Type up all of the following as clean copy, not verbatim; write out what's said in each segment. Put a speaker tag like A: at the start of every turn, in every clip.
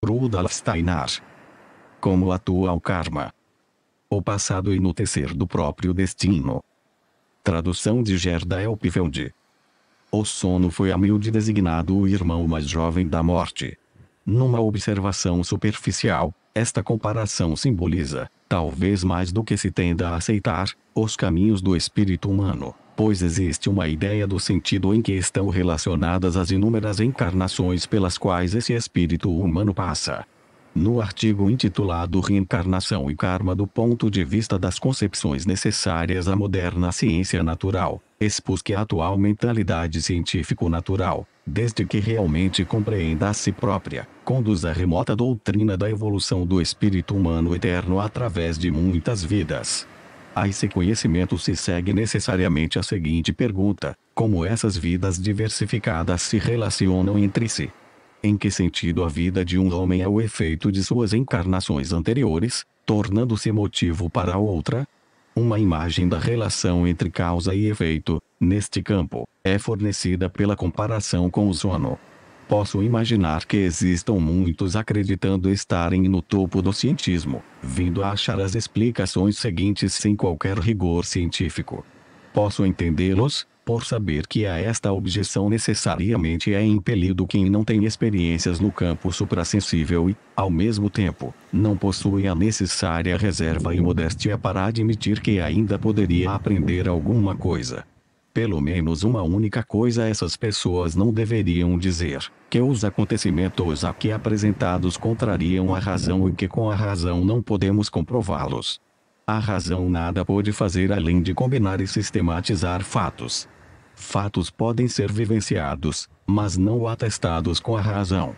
A: Rudolf Steiner. Como atua o karma? O passado enaltecer do próprio destino. Tradução de Gerda Elpfeld. O sono foi a miúde designado o irmão mais jovem da morte. Numa observação superficial, esta comparação simboliza, talvez mais do que se tenda a aceitar, os caminhos do espírito humano, pois existe uma ideia do sentido em que estão relacionadas as inúmeras encarnações pelas quais esse espírito humano passa. No artigo intitulado Reencarnação e Karma do ponto de vista das concepções necessárias à moderna ciência natural, expus que a atual mentalidade científico-natural, desde que realmente compreenda a si própria, conduz à remota doutrina da evolução do espírito humano eterno através de muitas vidas. A esse conhecimento se segue necessariamente a seguinte pergunta: como essas vidas diversificadas se relacionam entre si? Em que sentido a vida de um homem é o efeito de suas encarnações anteriores, tornando-se motivo para a outra? Uma imagem da relação entre causa e efeito, neste campo, é fornecida pela comparação com o sono. Posso imaginar que existam muitos acreditando estarem no topo do cientismo, vindo a achar as explicações seguintes sem qualquer rigor científico. Posso entendê-los, por saber que a esta objeção necessariamente é impelido quem não tem experiências no campo suprassensível e, ao mesmo tempo, não possui a necessária reserva e modéstia para admitir que ainda poderia aprender alguma coisa. Pelo menos uma única coisa essas pessoas não deveriam dizer: que os acontecimentos aqui apresentados contrariam a razão e que com a razão não podemos comprová-los. A razão nada pode fazer além de combinar e sistematizar fatos. Fatos podem ser vivenciados, mas não atestados com a razão.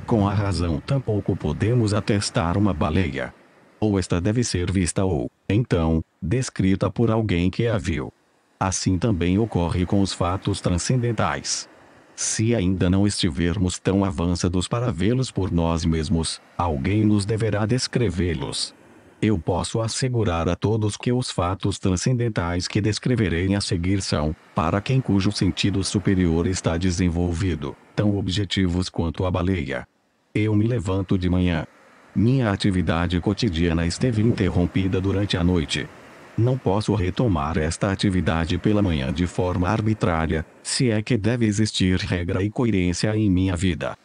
A: Com a razão tampouco podemos atestar uma baleia. Ou esta deve ser vista ou, então, descrita por alguém que a viu. Assim também ocorre com os fatos transcendentais. Se ainda não estivermos tão avançados para vê-los por nós mesmos, alguém nos deverá descrevê-los. Eu posso assegurar a todos que os fatos transcendentais que descreverei a seguir são, para quem cujo sentido superior está desenvolvido, tão objetivos quanto a baleia. Eu me levanto de manhã. Minha atividade cotidiana esteve interrompida durante a noite. Não posso retomar esta atividade pela manhã de forma arbitrária, se é que deve existir regra e coerência em minha vida.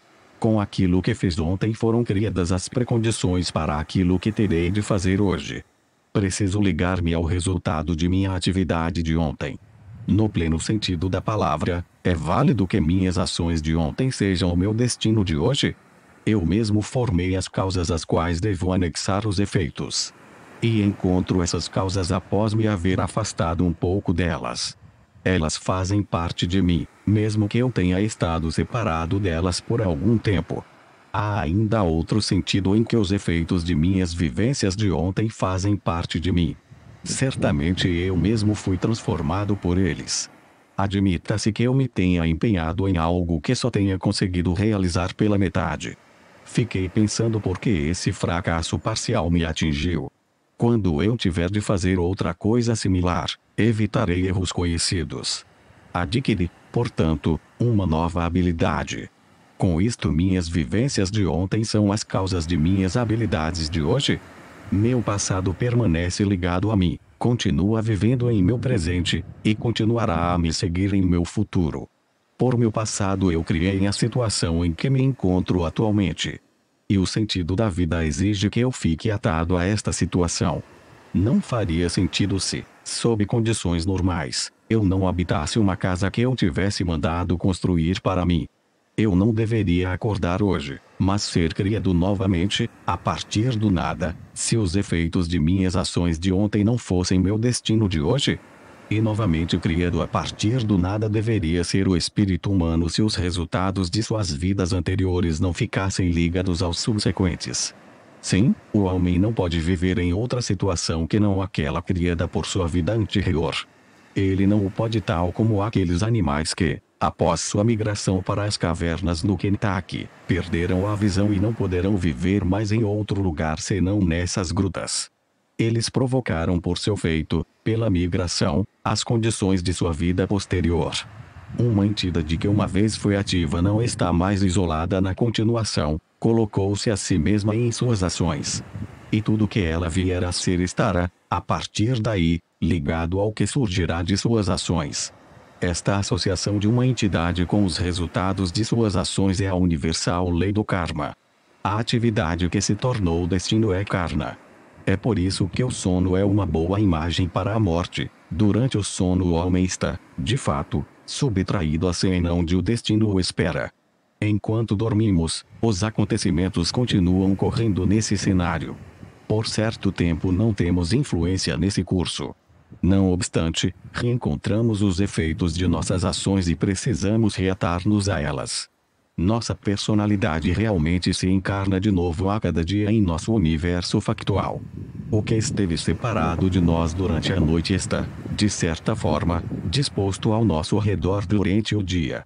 A: Com aquilo que fiz ontem foram criadas as precondições para aquilo que terei de fazer hoje. Preciso ligar-me ao resultado de minha atividade de ontem. No pleno sentido da palavra, é válido que minhas ações de ontem sejam o meu destino de hoje? Eu mesmo formei as causas às quais devo anexar os efeitos. E encontro essas causas após me haver afastado um pouco delas. Elas fazem parte de mim, mesmo que eu tenha estado separado delas por algum tempo. Há ainda outro sentido em que os efeitos de minhas vivências de ontem fazem parte de mim. Certamente eu mesmo fui transformado por eles. Admita-se que eu me tenha empenhado em algo que só tenha conseguido realizar pela metade. Fiquei pensando por que esse fracasso parcial me atingiu. Quando eu tiver de fazer outra coisa similar, evitarei erros conhecidos. Adquiri, portanto, uma nova habilidade. Com isto minhas vivências de ontem são as causas de minhas habilidades de hoje? Meu passado permanece ligado a mim, continua vivendo em meu presente, e continuará a me seguir em meu futuro. Por meu passado eu criei a situação em que me encontro atualmente. E o sentido da vida exige que eu fique atado a esta situação. Não faria sentido se, sob condições normais, eu não habitasse uma casa que eu tivesse mandado construir para mim. Eu não deveria acordar hoje, mas ser criado novamente, a partir do nada, se os efeitos de minhas ações de ontem não fossem meu destino de hoje? E novamente criado a partir do nada deveria ser o espírito humano se os resultados de suas vidas anteriores não ficassem ligados aos subsequentes. Sim, o homem não pode viver em outra situação que não aquela criada por sua vida anterior. Ele não o pode tal como aqueles animais que, após sua migração para as cavernas no Kentucky, perderam a visão e não poderão viver mais em outro lugar senão nessas grutas. Eles provocaram por seu feito, pela migração, as condições de sua vida posterior. Uma entidade que uma vez foi ativa não está mais isolada na continuação, colocou-se a si mesma em suas ações. E tudo que ela vier a ser estará, a partir daí, ligado ao que surgirá de suas ações. Esta associação de uma entidade com os resultados de suas ações é a universal lei do karma. A atividade que se tornou destino é karma. É por isso que o sono é uma boa imagem para a morte. Durante o sono o homem está, de fato, subtraído à cena onde o destino o espera. Enquanto dormimos, os acontecimentos continuam correndo nesse cenário. Por certo tempo não temos influência nesse curso. Não obstante, reencontramos os efeitos de nossas ações e precisamos reatar-nos a elas. Nossa personalidade realmente se encarna de novo a cada dia em nosso universo factual. O que esteve separado de nós durante a noite está, de certa forma, disposto ao nosso redor durante o dia.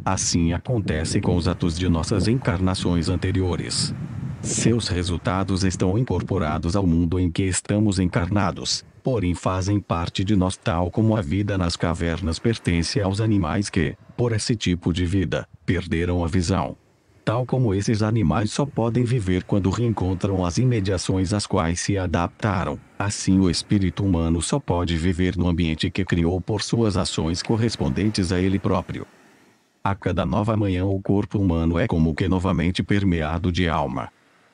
A: Assim acontece com os atos de nossas encarnações anteriores. Seus resultados estão incorporados ao mundo em que estamos encarnados, porém fazem parte de nós tal como a vida nas cavernas pertence aos animais que, por esse tipo de vida, perderam a visão. Tal como esses animais só podem viver quando reencontram as imediações às quais se adaptaram, assim o espírito humano só pode viver no ambiente que criou por suas ações correspondentes a ele próprio. A cada nova manhã o corpo humano é como que novamente permeado de alma.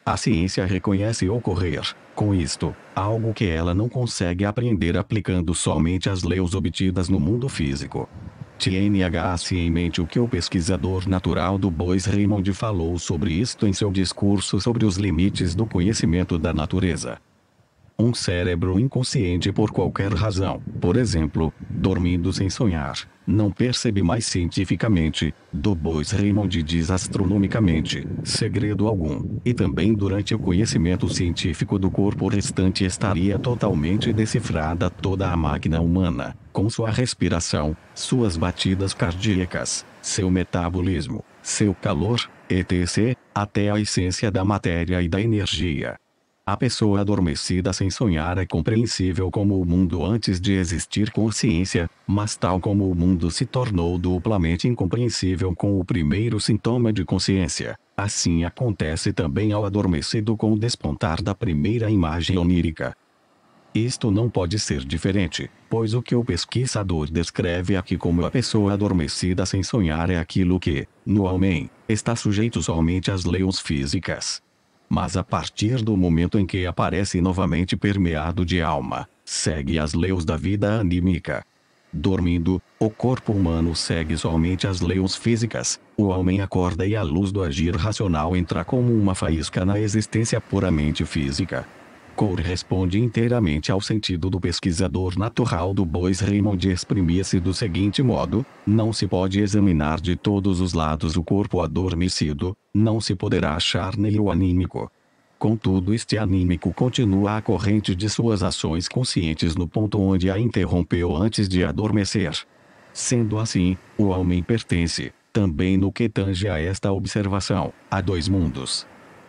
A: A ciência reconhece ocorrer, com isto, algo que ela não consegue aprender aplicando somente as leis obtidas no mundo físico. TNH-se em mente o que o pesquisador natural du Bois Reymond falou sobre isto em seu discurso sobre os limites do conhecimento da natureza. Um cérebro inconsciente por qualquer razão, por exemplo, dormindo sem sonhar, não percebe mais cientificamente, du Bois Reymond diz astronomicamente, segredo algum, e também durante o conhecimento científico do corpo restante estaria totalmente decifrada toda a máquina humana, com sua respiração, suas batidas cardíacas, seu metabolismo, seu calor, etc., até a essência da matéria e da energia. A pessoa adormecida sem sonhar é compreensível como o mundo antes de existir consciência, mas tal como o mundo se tornou duplamente incompreensível com o primeiro sintoma de consciência, assim acontece também ao adormecido com o despontar da primeira imagem onírica. Isto não pode ser diferente, pois o que o pesquisador descreve aqui como a pessoa adormecida sem sonhar é aquilo que, no homem, está sujeito somente às leis físicas. Mas a partir do momento em que aparece novamente permeado de alma, segue as leis da vida anímica. Dormindo, o corpo humano segue somente as leis físicas, o homem acorda e a luz do agir racional entra como uma faísca na existência puramente física. Corresponde inteiramente ao sentido do pesquisador natural du Bois Reymond exprimia-se do seguinte modo: não se pode examinar de todos os lados o corpo adormecido, não se poderá achar nele o anímico. Contudo este anímico continua a corrente de suas ações conscientes no ponto onde a interrompeu antes de adormecer. Sendo assim, o homem pertence, também no que tange a esta observação, a dois mundos.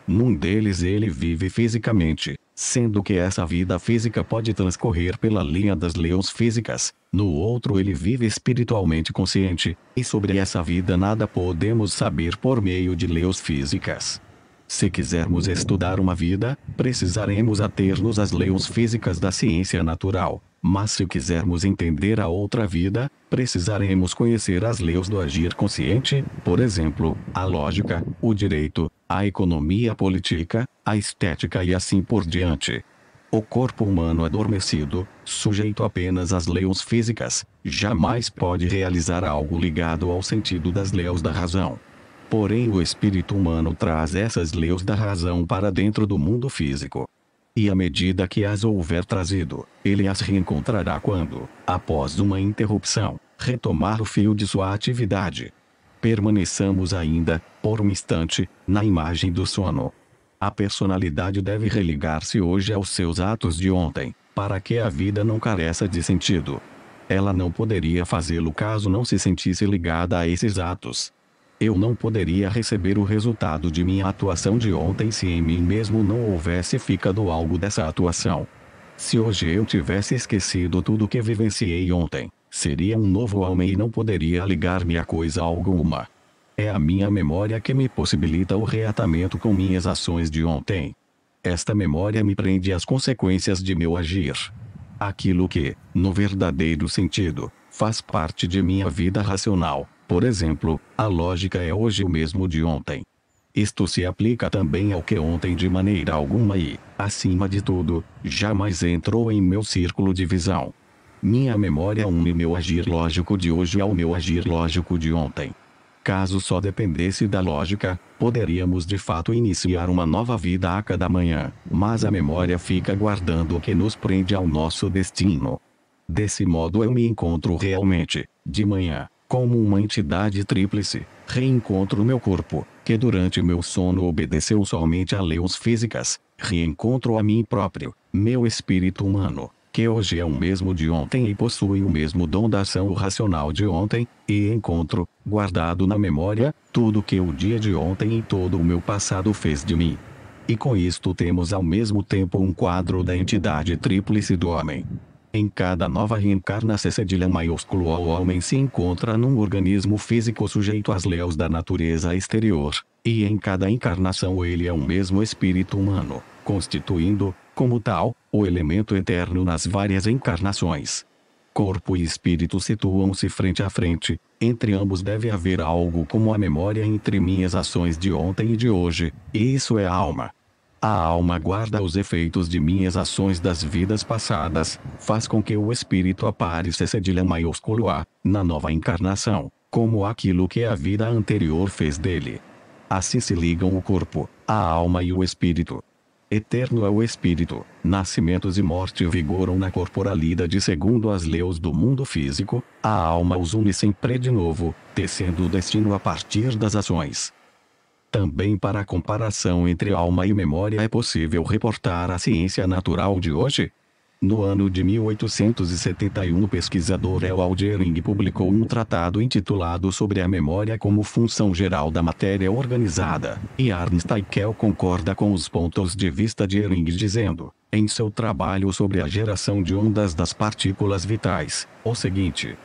A: Num deles ele vive fisicamente, sendo que essa vida física pode transcorrer pela linha das leis físicas, no outro ele vive espiritualmente consciente, e sobre essa vida nada podemos saber por meio de leis físicas. Se quisermos estudar uma vida, precisaremos ater-nos às leis físicas da ciência natural, mas se quisermos entender a outra vida, precisaremos conhecer as leis do agir consciente, por exemplo, a lógica, o direito, a economia política, a estética e assim por diante. O corpo humano adormecido, sujeito apenas às leis físicas, jamais pode realizar algo ligado ao sentido das leis da razão. Porém o espírito humano traz essas leis da razão para dentro do mundo físico. E à medida que as houver trazido, ele as reencontrará quando, após uma interrupção, retomar o fio de sua atividade. Permaneçamos ainda, por um instante, na imagem do sono. A personalidade deve religar-se hoje aos seus atos de ontem, para que a vida não careça de sentido. Ela não poderia fazê-lo caso não se sentisse ligada a esses atos. Eu não poderia receber o resultado de minha atuação de ontem se em mim mesmo não houvesse ficado algo dessa atuação. Se hoje eu tivesse esquecido tudo que vivenciei ontem, seria um novo homem e não poderia ligar-me a coisa alguma. É a minha memória que me possibilita o reatamento com minhas ações de ontem. Esta memória me prende às consequências de meu agir. Aquilo que, no verdadeiro sentido, faz parte de minha vida racional. Por exemplo, a lógica é hoje o mesmo de ontem. Isto se aplica também ao que ontem de maneira alguma e, acima de tudo, jamais entrou em meu círculo de visão. Minha memória une meu agir lógico de hoje ao meu agir lógico de ontem. Caso só dependesse da lógica, poderíamos de fato iniciar uma nova vida a cada manhã, mas a memória fica guardando o que nos prende ao nosso destino. Desse modo eu me encontro realmente, de manhã, como uma entidade tríplice, reencontro meu corpo, que durante meu sono obedeceu somente a leis físicas, reencontro a mim próprio, meu espírito humano, que hoje é o mesmo de ontem e possui o mesmo dom da ação racional de ontem, e encontro, guardado na memória, tudo que o dia de ontem e todo o meu passado fez de mim. E com isto temos ao mesmo tempo um quadro da entidade tríplice do homem. Em cada nova reencarnação cedilha maiúsculo o homem se encontra num organismo físico sujeito às leis da natureza exterior, e em cada encarnação ele é um mesmo espírito humano, constituindo, como tal, o elemento eterno nas várias encarnações. Corpo e espírito situam-se frente a frente, entre ambos deve haver algo como a memória entre minhas ações de ontem e de hoje, e isso é a alma. A alma guarda os efeitos de minhas ações das vidas passadas, faz com que o espírito apareça cedilha maiúsculo A, na nova encarnação, como aquilo que a vida anterior fez dele. Assim se ligam o corpo, a alma e o espírito. Eterno é o espírito, nascimentos e morte vigoram na corporalidade segundo as leis do mundo físico, a alma os une sempre de novo, tecendo o destino a partir das ações. Também para a comparação entre alma e memória é possível reportar a ciência natural de hoje. No ano de 1871 o pesquisador L. Aldering publicou um tratado intitulado Sobre a Memória como Função Geral da Matéria Organizada, e Ernst Haeckel concorda com os pontos de vista de Ehring dizendo, em seu trabalho sobre a geração de ondas das partículas vitais, o seguinte: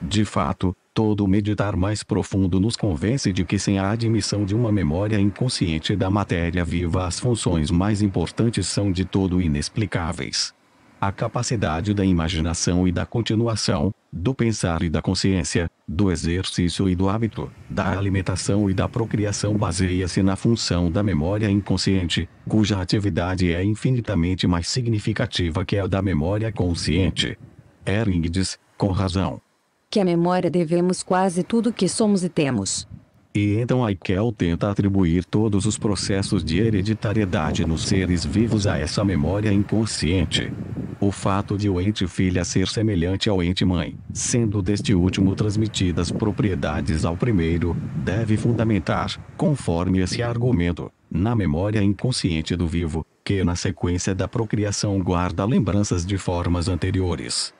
A: de fato, todo meditar mais profundo nos convence de que sem a admissão de uma memória inconsciente da matéria viva as funções mais importantes são de todo inexplicáveis. A capacidade da imaginação e da continuação, do pensar e da consciência, do exercício e do hábito, da alimentação e da procriação baseia-se na função da memória inconsciente, cuja atividade é infinitamente mais significativa que a da memória consciente. Ehring diz, com razão,
B: que à memória devemos quase tudo que somos e temos.
A: E então Haeckel tenta atribuir todos os processos de hereditariedade nos seres vivos a essa memória inconsciente. O fato de o ente filha ser semelhante ao ente mãe, sendo deste último transmitidas propriedades ao primeiro, deve fundamentar, conforme esse argumento, na memória inconsciente do vivo, que na sequência da procriação guarda lembranças de formas anteriores.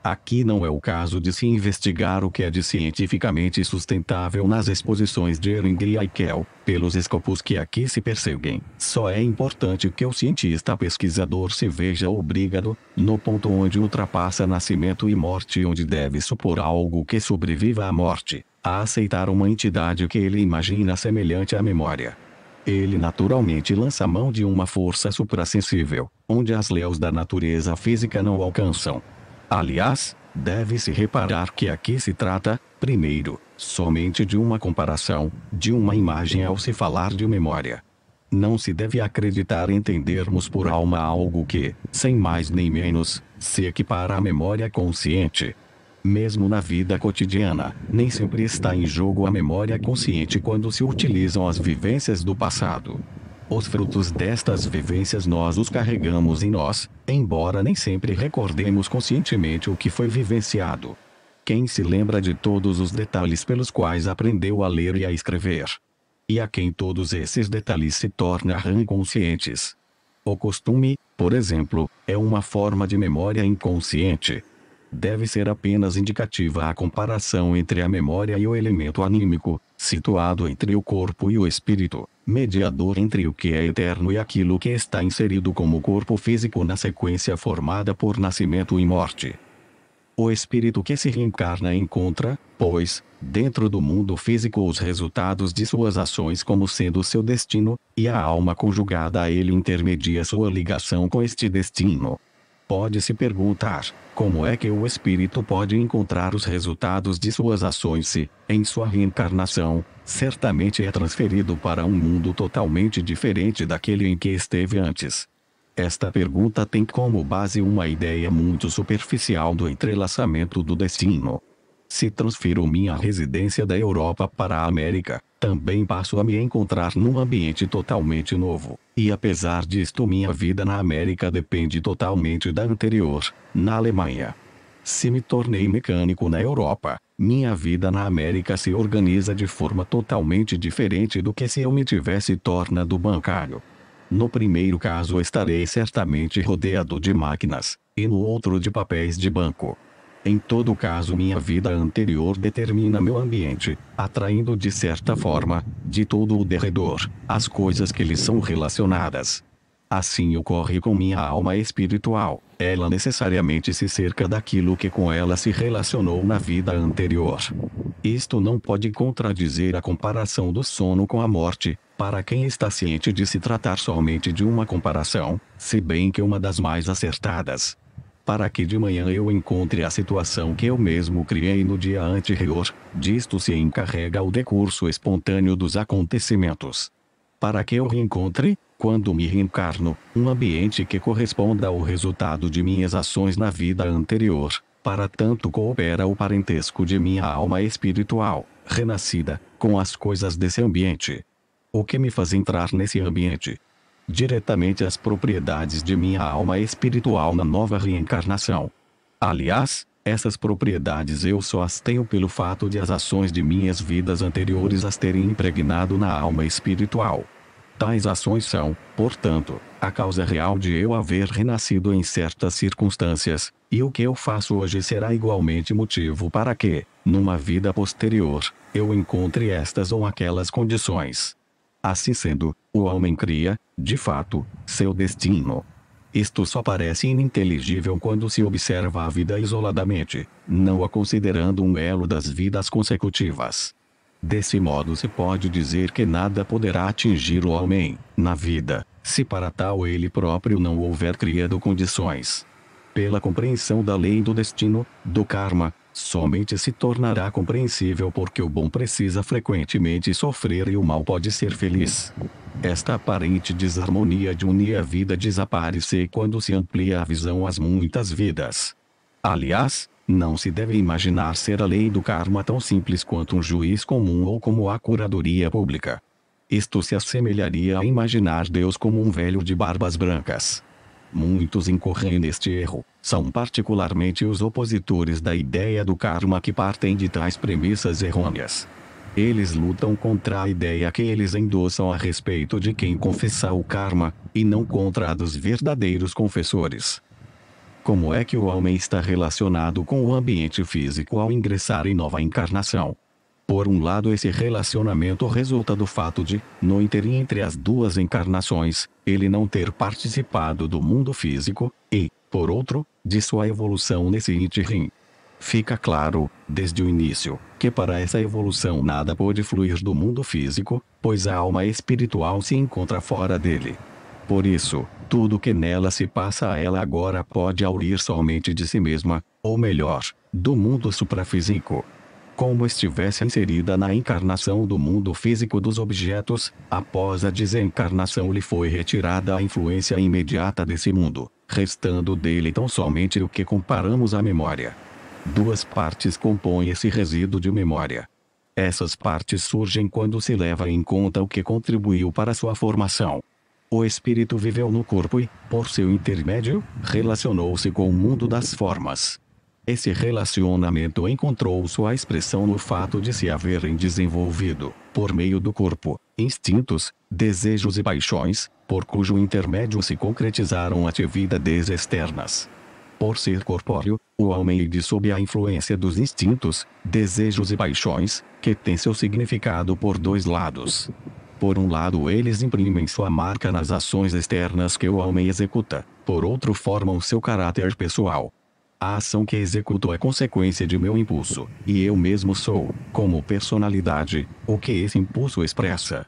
A: Aqui não é o caso de se investigar o que é de cientificamente sustentável nas exposições de Ehring e Haeckel, pelos escopos que aqui se perseguem. Só é importante que o cientista pesquisador se veja obrigado, no ponto onde ultrapassa nascimento e morte e onde deve supor algo que sobreviva à morte, a aceitar uma entidade que ele imagina semelhante à memória. Ele naturalmente lança mão de uma força suprassensível, onde as leis da natureza física não alcançam. Aliás, deve-se reparar que aqui se trata, primeiro, somente de uma comparação, de uma imagem ao se falar de memória. Não se deve acreditar entendermos por alma algo que, sem mais nem menos, se equipara à memória consciente. Mesmo na vida cotidiana, nem sempre está em jogo a memória consciente quando se utilizam as vivências do passado. Os frutos destas vivências nós os carregamos em nós, embora nem sempre recordemos conscientemente o que foi vivenciado. Quem se lembra de todos os detalhes pelos quais aprendeu a ler e a escrever? E a quem todos esses detalhes se tornam inconscientes? O costume, por exemplo, é uma forma de memória inconsciente. Deve ser apenas indicativa a comparação entre a memória e o elemento anímico, situado entre o corpo e o espírito, mediador entre o que é eterno e aquilo que está inserido como corpo físico na sequência formada por nascimento e morte. O espírito que se reencarna encontra, pois, dentro do mundo físico os resultados de suas ações como sendo seu destino, e a alma conjugada a ele intermedia sua ligação com este destino. Pode-se perguntar, como é que o espírito pode encontrar os resultados de suas ações se, em sua reencarnação, certamente é transferido para um mundo totalmente diferente daquele em que esteve antes? Esta pergunta tem como base uma ideia muito superficial do entrelaçamento do destino. Se transfiro minha residência da Europa para a América, também passo a me encontrar num ambiente totalmente novo, e apesar disto minha vida na América depende totalmente da anterior, na Alemanha. Se me tornei mecânico na Europa, minha vida na América se organiza de forma totalmente diferente do que se eu me tivesse tornado bancário. No primeiro caso estarei certamente rodeado de máquinas, e no outro de papéis de banco. Em todo caso minha vida anterior determina meu ambiente, atraindo de certa forma, de todo o derredor, as coisas que lhe são relacionadas. Assim ocorre com minha alma espiritual, ela necessariamente se cerca daquilo que com ela se relacionou na vida anterior. Isto não pode contradizer a comparação do sono com a morte, para quem está ciente de se tratar somente de uma comparação, se bem que uma das mais acertadas. Para que de manhã eu encontre a situação que eu mesmo criei no dia anterior, disto se encarrega o decurso espontâneo dos acontecimentos. Para que eu reencontre, quando me reencarno, um ambiente que corresponda ao resultado de minhas ações na vida anterior, para tanto coopera o parentesco de minha alma espiritual, renascida, com as coisas desse ambiente. O que me faz entrar nesse ambiente? Diretamente as propriedades de minha alma espiritual na nova reencarnação. Aliás, essas propriedades eu só as tenho pelo fato de as ações de minhas vidas anteriores as terem impregnado na alma espiritual. Tais ações são, portanto, a causa real de eu haver renascido em certas circunstâncias, e o que eu faço hoje será igualmente motivo para que, numa vida posterior, eu encontre estas ou aquelas condições. Assim sendo, o homem cria, de fato, seu destino. Isto só parece ininteligível quando se observa a vida isoladamente, não a considerando um elo das vidas consecutivas. Desse modo se pode dizer que nada poderá atingir o homem, na vida, se para tal ele próprio não houver criado condições. Pela compreensão da lei do destino, do karma, somente se tornará compreensível porque o bom precisa frequentemente sofrer e o mal pode ser feliz. Esta aparente desarmonia de unir a vida desaparece quando se amplia a visão às muitas vidas. Aliás, não se deve imaginar ser a lei do karma tão simples quanto um juiz comum ou como a curadoria pública. Isto se assemelharia a imaginar Deus como um velho de barbas brancas. Muitos incorrem neste erro, são particularmente os opositores da ideia do karma que partem de tais premissas errôneas. Eles lutam contra a ideia que eles endossam a respeito de quem confessa o karma, e não contra a dos verdadeiros confessores. Como é que o homem está relacionado com o ambiente físico ao ingressar em nova encarnação? Por um lado, esse relacionamento resulta do fato de, no ínterim entre as duas encarnações, ele não ter participado do mundo físico, e, por outro, de sua evolução nesse ínterim. Fica claro, desde o início, que para essa evolução nada pode fluir do mundo físico, pois a alma espiritual se encontra fora dele. Por isso, tudo que nela se passa a ela agora pode aurir somente de si mesma, ou melhor, do mundo suprafísico. Como estivesse inserida na encarnação do mundo físico dos objetos, após a desencarnação lhe foi retirada a influência imediata desse mundo, restando dele tão somente o que comparamos à memória. Duas partes compõem esse resíduo de memória. Essas partes surgem quando se leva em conta o que contribuiu para sua formação. O espírito viveu no corpo e, por seu intermédio, relacionou-se com o mundo das formas. Esse relacionamento encontrou sua expressão no fato de se haverem desenvolvido, por meio do corpo, instintos, desejos e paixões, por cujo intermédio se concretizaram atividades externas. Por ser corpóreo, o homem ide sob a influência dos instintos, desejos e paixões, que tem seu significado por dois lados. Por um lado eles imprimem sua marca nas ações externas que o homem executa, por outro formam seu caráter pessoal. A ação que executo é consequência de meu impulso, e eu mesmo sou, como personalidade, o que esse impulso expressa.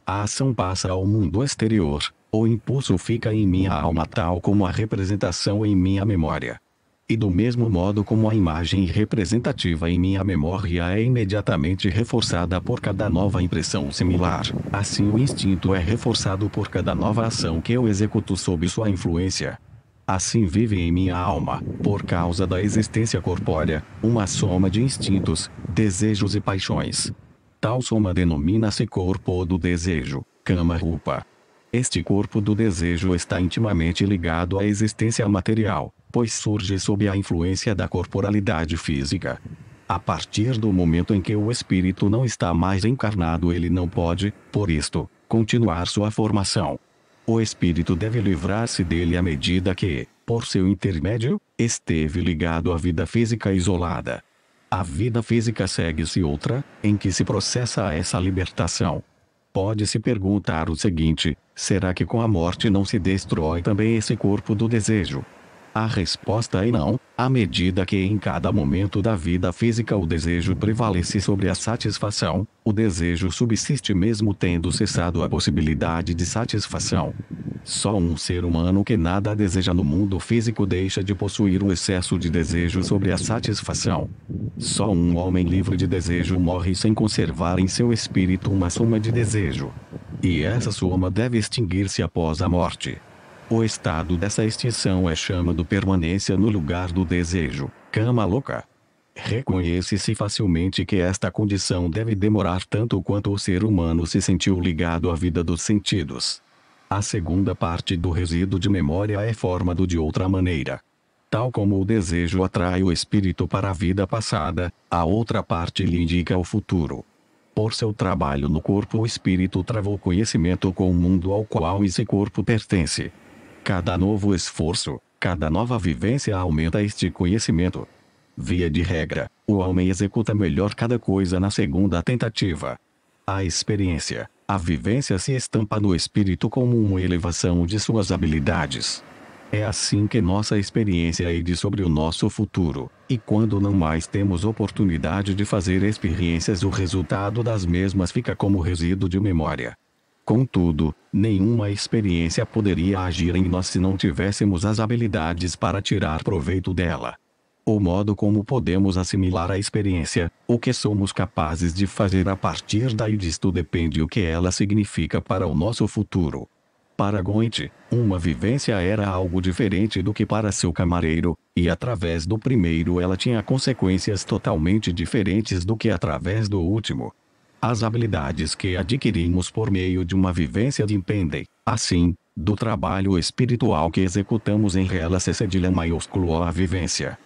A: A ação passa ao mundo exterior, o impulso fica em minha alma tal como a representação em minha memória. E do mesmo modo como a imagem representativa em minha memória é imediatamente reforçada por cada nova impressão similar, assim o instinto é reforçado por cada nova ação que eu executo sob sua influência. Assim vive em minha alma, por causa da existência corpórea, uma soma de instintos, desejos e paixões. Tal soma denomina-se corpo do desejo, Kama Rupa. Este corpo do desejo está intimamente ligado à existência material, pois surge sob a influência da corporalidade física. A partir do momento em que o espírito não está mais encarnado, ele não pode, por isto, continuar sua formação. O espírito deve livrar-se dele à medida que, por seu intermédio, esteve ligado à vida física isolada. A vida física segue-se outra, em que se processa essa libertação. Pode-se perguntar o seguinte: será que com a morte não se destrói também esse corpo do desejo? A resposta é não, à medida que em cada momento da vida física o desejo prevalece sobre a satisfação, o desejo subsiste mesmo tendo cessado a possibilidade de satisfação. Só um ser humano que nada deseja no mundo físico deixa de possuir o excesso de desejo sobre a satisfação. Só um homem livre de desejo morre sem conservar em seu espírito uma soma de desejo. E essa soma deve extinguir-se após a morte. O estado dessa extinção é chamado permanência no lugar do desejo, Kama Loka. Reconhece-se facilmente que esta condição deve demorar tanto quanto o ser humano se sentiu ligado à vida dos sentidos. A segunda parte do resíduo de memória é formado de outra maneira. Tal como o desejo atrai o espírito para a vida passada, a outra parte lhe indica o futuro. Por seu trabalho no corpo, o espírito travou conhecimento com o mundo ao qual esse corpo pertence. Cada novo esforço, cada nova vivência aumenta este conhecimento. Via de regra, o homem executa melhor cada coisa na segunda tentativa. A experiência, a vivência se estampa no espírito como uma elevação de suas habilidades. É assim que nossa experiência ide sobre o nosso futuro, e quando não mais temos oportunidade de fazer experiências, o resultado das mesmas fica como resíduo de memória. Contudo, nenhuma experiência poderia agir em nós se não tivéssemos as habilidades para tirar proveito dela. O modo como podemos assimilar a experiência, o que somos capazes de fazer a partir daí disto depende o que ela significa para o nosso futuro. Para Goethe, uma vivência era algo diferente do que para seu camareiro, e através do primeiro ela tinha consequências totalmente diferentes do que através do último. As habilidades que adquirimos por meio de uma vivência dependem, assim, do trabalho espiritual que executamos em relação cedilha maiúsculo à vivência.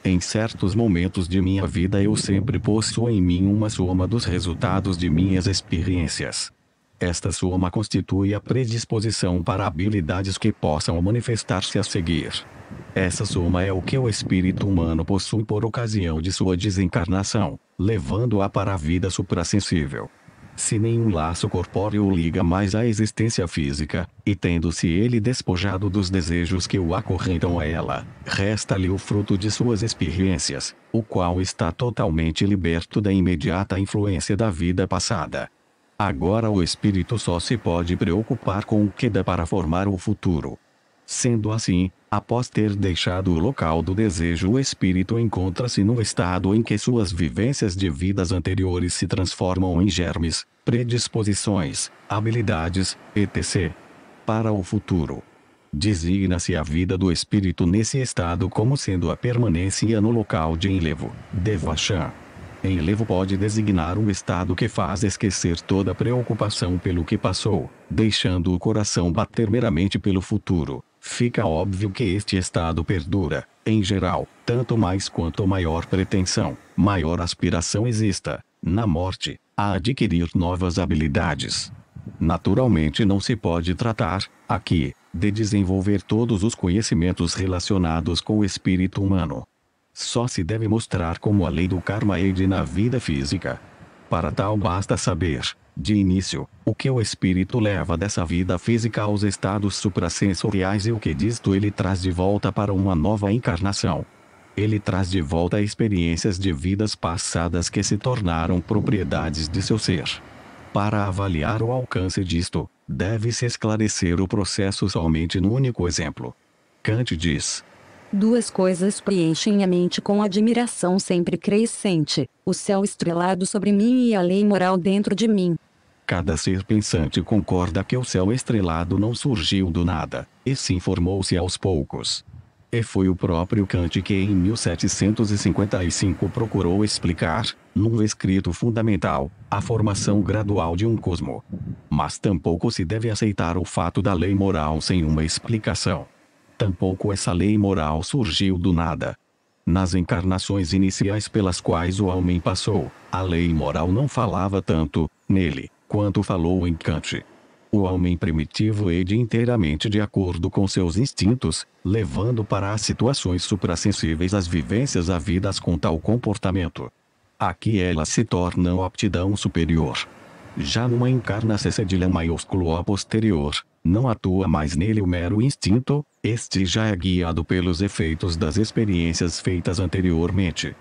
A: Em certos momentos de minha vida eu sempre possuo em mim uma soma dos resultados de minhas experiências. Esta soma constitui a predisposição para habilidades que possam manifestar-se a seguir. Essa soma é o que o espírito humano possui por ocasião de sua desencarnação, levando-a para a vida suprassensível. Se nenhum laço corpóreo o liga mais à existência física, e tendo-se ele despojado dos desejos que o acorrentam a ela, resta-lhe o fruto de suas experiências, o qual está totalmente liberto da imediata influência da vida passada. Agora o espírito só se pode preocupar com o que dá para formar o futuro. Sendo assim, após ter deixado o local do desejo, o espírito encontra-se no estado em que suas vivências de vidas anteriores se transformam em germes, predisposições, habilidades, etc. Para o futuro. Designa-se a vida do espírito nesse estado como sendo a permanência no local de enlevo, devachan. Enlevo pode designar um estado que faz esquecer toda preocupação pelo que passou, deixando o coração bater meramente pelo futuro. Fica óbvio que este estado perdura, em geral, tanto mais quanto maior pretensão, maior aspiração exista, na morte, a adquirir novas habilidades. Naturalmente não se pode tratar, aqui, de desenvolver todos os conhecimentos relacionados com o espírito humano. Só se deve mostrar como a lei do karma age na vida física. Para tal basta saber, de início, o que o espírito leva dessa vida física aos estados suprassensoriais e o que disto ele traz de volta para uma nova encarnação. Ele traz de volta experiências de vidas passadas que se tornaram propriedades de seu ser. Para avaliar o alcance disto, deve-se esclarecer o processo somente no único exemplo. Kant diz:
B: duas coisas preenchem a mente com admiração sempre crescente: o céu estrelado sobre mim e a lei moral dentro de mim.
A: Cada ser pensante concorda que o céu estrelado não surgiu do nada, e sim formou-se aos poucos. E foi o próprio Kant que em 1755 procurou explicar, num escrito fundamental, a formação gradual de um cosmo. Mas tampouco se deve aceitar o fato da lei moral sem uma explicação. Tampouco essa lei moral surgiu do nada. Nas encarnações iniciais pelas quais o homem passou, a lei moral não falava tanto, nele, quanto falou em Kant. O homem primitivo age inteiramente de acordo com seus instintos, levando para as situações suprassensíveis as vivências havidas com tal comportamento. Aqui elas se tornam aptidão superior. Já numa encarnação cedilha maiúsculo a posterior, não atua mais nele o mero instinto, este já é guiado pelos efeitos das experiências feitas anteriormente.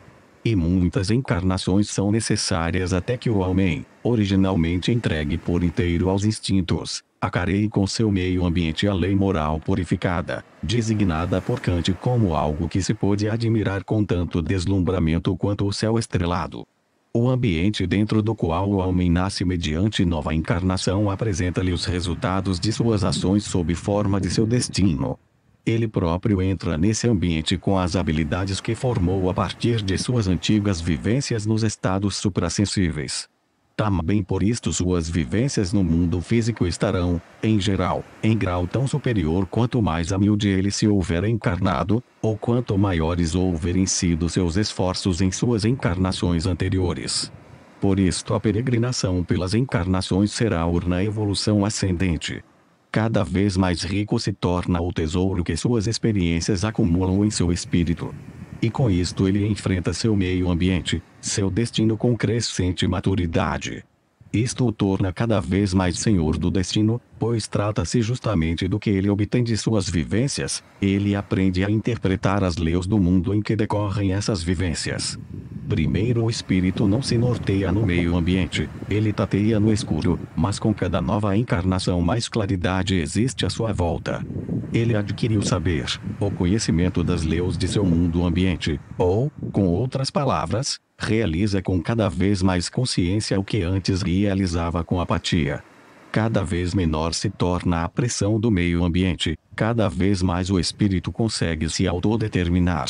A: E muitas encarnações são necessárias até que o homem, originalmente entregue por inteiro aos instintos, acareie com seu meio ambiente a lei moral purificada, designada por Kant como algo que se pôde admirar com tanto deslumbramento quanto o céu estrelado. O ambiente dentro do qual o homem nasce mediante nova encarnação apresenta-lhe os resultados de suas ações sob forma de seu destino. Ele próprio entra nesse ambiente com as habilidades que formou a partir de suas antigas vivências nos estados suprassensíveis. Também por isto suas vivências no mundo físico estarão, em geral, em grau tão superior quanto mais humilde ele se houver encarnado, ou quanto maiores houverem sido seus esforços em suas encarnações anteriores. Por isto a peregrinação pelas encarnações será urna evolução ascendente. Cada vez mais rico se torna o tesouro que suas experiências acumulam em seu espírito. E com isto ele enfrenta seu meio ambiente, seu destino com crescente maturidade. Isto o torna cada vez mais senhor do destino, pois trata-se justamente do que ele obtém de suas vivências. Ele aprende a interpretar as leis do mundo em que decorrem essas vivências. Primeiro o espírito não se norteia no meio ambiente, ele tateia no escuro, mas com cada nova encarnação mais claridade existe à sua volta. Ele adquire o saber, o conhecimento das leis de seu mundo ambiente, ou, com outras palavras, realiza com cada vez mais consciência o que antes realizava com apatia. Cada vez menor se torna a pressão do meio ambiente, cada vez mais o espírito consegue se autodeterminar.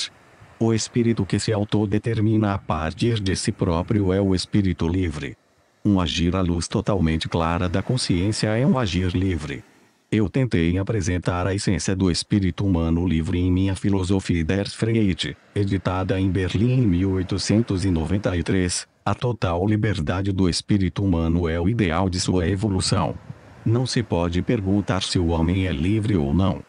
A: O espírito que se autodetermina a partir de si próprio é o espírito livre. Um agir à luz totalmente clara da consciência é um agir livre. Eu tentei apresentar a essência do espírito humano livre em minha Filosofia der Freiheit, editada em Berlim em 1893. A total liberdade do espírito humano é o ideal de sua evolução. Não se pode perguntar se o homem é livre ou não.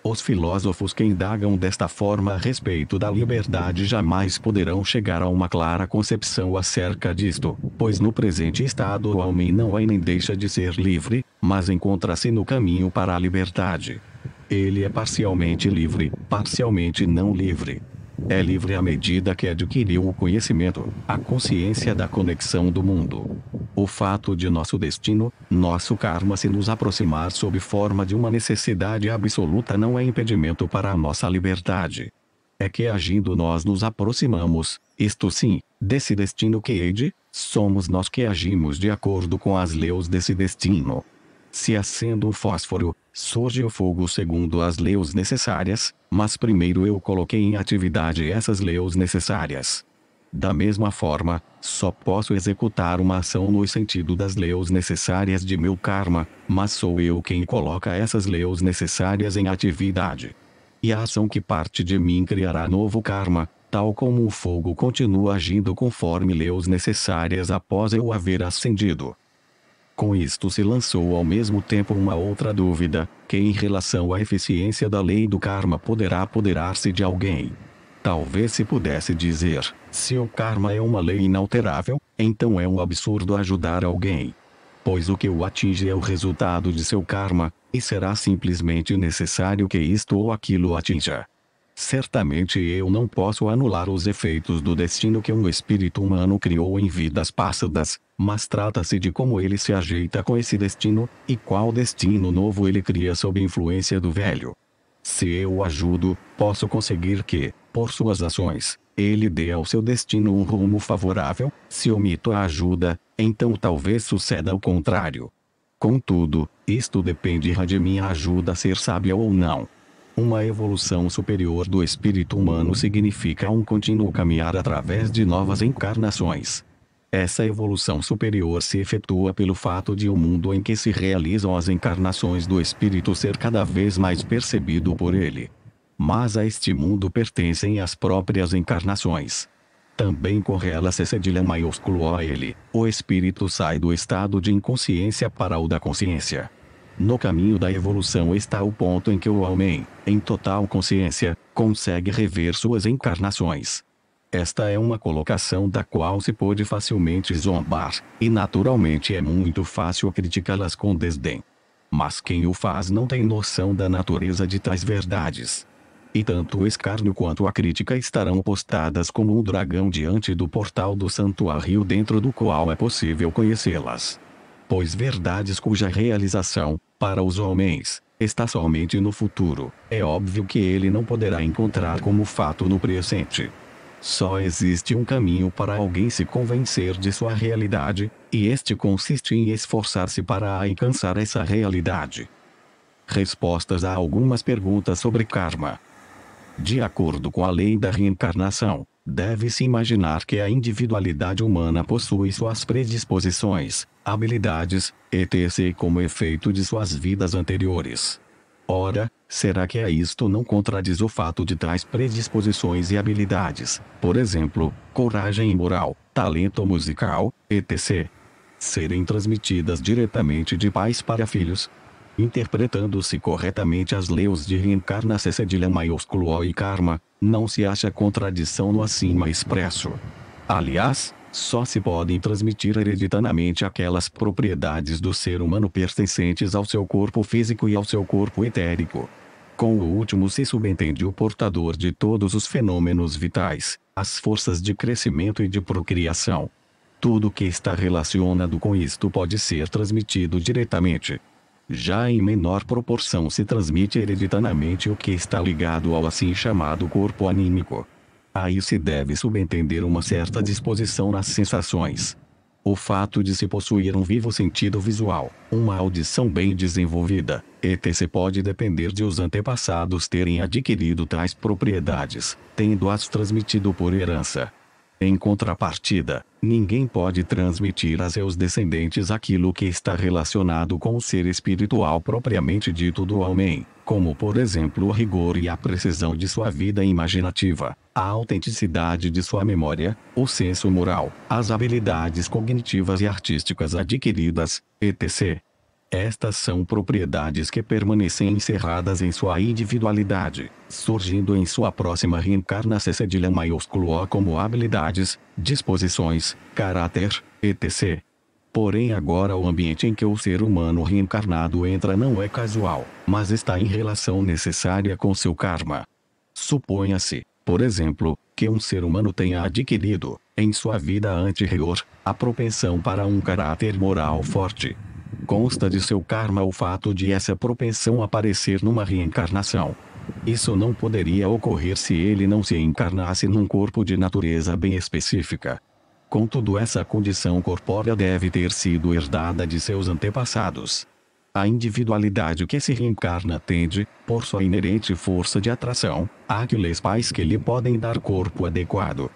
A: Os filósofos que indagam desta forma a respeito da liberdade jamais poderão chegar a uma clara concepção acerca disto, pois no presente estado o homem não é nem deixa de ser livre, mas encontra-se no caminho para a liberdade. Ele é parcialmente livre, parcialmente não livre. É livre à medida que adquiriu o conhecimento, a consciência da conexão do mundo. O fato de nosso destino, nosso karma se nos aproximar sob forma de uma necessidade absoluta não é impedimento para a nossa liberdade. É que agindo nós nos aproximamos, isto sim, desse destino que somos nós que agimos de acordo com as leis desse destino. Se acendo o fósforo, surge o fogo segundo as leis necessárias, mas primeiro eu coloquei em atividade essas leis necessárias. Da mesma forma, só posso executar uma ação no sentido das leis necessárias de meu karma, mas sou eu quem coloca essas leis necessárias em atividade. E a ação que parte de mim criará novo karma, tal como o fogo continua agindo conforme leis necessárias após eu haver acendido. Com isto se lançou ao mesmo tempo uma outra dúvida, que em relação à eficiência da lei do karma poderá apoderar-se de alguém. Talvez se pudesse dizer, se o karma é uma lei inalterável, então é um absurdo ajudar alguém. Pois o que o atinge é o resultado de seu karma, e será simplesmente necessário que isto ou aquilo o atinja. Certamente eu não posso anular os efeitos do destino que um espírito humano criou em vidas passadas, mas trata-se de como ele se ajeita com esse destino, e qual destino novo ele cria sob influência do velho. Se eu o ajudo, posso conseguir que, por suas ações, ele dê ao seu destino um rumo favorável. Se omito a ajuda, então talvez suceda o contrário. Contudo, isto dependerá de minha ajuda ser sábia ou não. Uma evolução superior do espírito humano significa um contínuo caminhar através de novas encarnações. Essa evolução superior se efetua pelo fato de o mundo em que se realizam as encarnações do espírito ser cada vez mais percebido por ele. Mas a este mundo pertencem as próprias encarnações. Também correla-se cedilha maiúsculo a ele. O espírito sai do estado de inconsciência para o da consciência. No caminho da evolução está o ponto em que o homem, em total consciência, consegue rever suas encarnações. Esta é uma colocação da qual se pode facilmente zombar, e naturalmente é muito fácil criticá-las com desdém. Mas quem o faz não tem noção da natureza de tais verdades. E tanto o escárnio quanto a crítica estarão postadas como um dragão diante do portal do santuário dentro do qual é possível conhecê-las. Pois verdades cuja realização, para os homens, está somente no futuro, é óbvio que ele não poderá encontrar como fato no presente. Só existe um caminho para alguém se convencer de sua realidade, e este consiste em esforçar-se para alcançar essa realidade. Respostas a algumas perguntas sobre karma. De acordo com a lei da reencarnação, deve-se imaginar que a individualidade humana possui suas predisposições, habilidades, etc. como efeito de suas vidas anteriores. Ora, será que a isto não contradiz o fato de tais predisposições e habilidades, por exemplo, coragem moral, talento musical, etc., serem transmitidas diretamente de pais para filhos? Interpretando-se corretamente as leis de reencarnação cedilha maiúsculo O e karma, não se acha contradição no acima expresso. Aliás, só se podem transmitir hereditariamente aquelas propriedades do ser humano pertencentes ao seu corpo físico e ao seu corpo etérico. Com o último se subentende o portador de todos os fenômenos vitais, as forças de crescimento e de procriação. Tudo que está relacionado com isto pode ser transmitido diretamente. Já em menor proporção se transmite hereditariamente o que está ligado ao assim chamado corpo anímico. Aí se deve subentender uma certa disposição nas sensações. O fato de se possuir um vivo sentido visual, uma audição bem desenvolvida, etc. pode depender de os antepassados terem adquirido tais propriedades, tendo-as transmitido por herança. Em contrapartida, ninguém pode transmitir a seus descendentes aquilo que está relacionado com o ser espiritual propriamente dito do homem, como por exemplo o rigor e a precisão de sua vida imaginativa, a autenticidade de sua memória, o senso moral, as habilidades cognitivas e artísticas adquiridas, etc. Estas são propriedades que permanecem encerradas em sua individualidade, surgindo em sua próxima reencarnação cedilha maiúsculo O como habilidades, disposições, caráter, etc. Porém agora o ambiente em que o ser humano reencarnado entra não é casual, mas está em relação necessária com seu karma. Suponha-se, por exemplo, que um ser humano tenha adquirido, em sua vida anterior, a propensão para um caráter moral forte. Consta de seu karma o fato de essa propensão aparecer numa reencarnação. Isso não poderia ocorrer se ele não se encarnasse num corpo de natureza bem específica. Contudo, essa condição corpórea deve ter sido herdada de seus antepassados. A individualidade que se reencarna tende, por sua inerente força de atração, àqueles pais que lhe podem dar corpo adequado.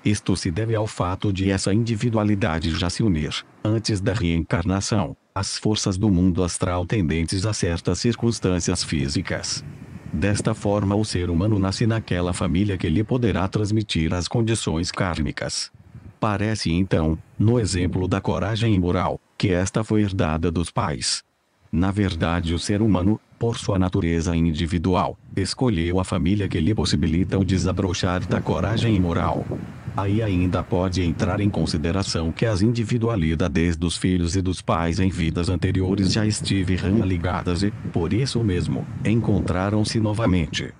A: Isto se deve ao fato de essa individualidade já se unir, antes da reencarnação, às forças do mundo astral tendentes a certas circunstâncias físicas. Desta forma o ser humano nasce naquela família que lhe poderá transmitir as condições kármicas. Parece então, no exemplo da coragem moral, que esta foi herdada dos pais. Na verdade o ser humano, por sua natureza individual, escolheu a família que lhe possibilita o desabrochar da coragem moral. Aí ainda pode entrar em consideração que as individualidades dos filhos e dos pais em vidas anteriores já estiveram ligadas e, por isso mesmo, encontraram-se novamente.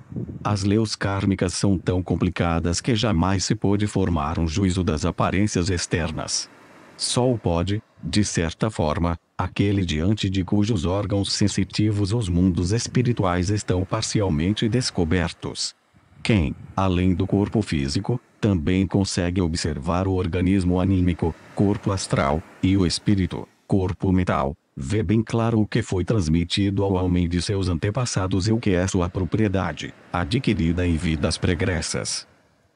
A: As leis kármicas são tão complicadas que jamais se pode formar um juízo das aparências externas. Só o pode, de certa forma, aquele diante de cujos órgãos sensitivos os mundos espirituais estão parcialmente descobertos. Quem, além do corpo físico, também consegue observar o organismo anímico, corpo astral, e o espírito, corpo mental, vê bem claro o que foi transmitido ao homem de seus antepassados e o que é sua propriedade, adquirida em vidas pregressas.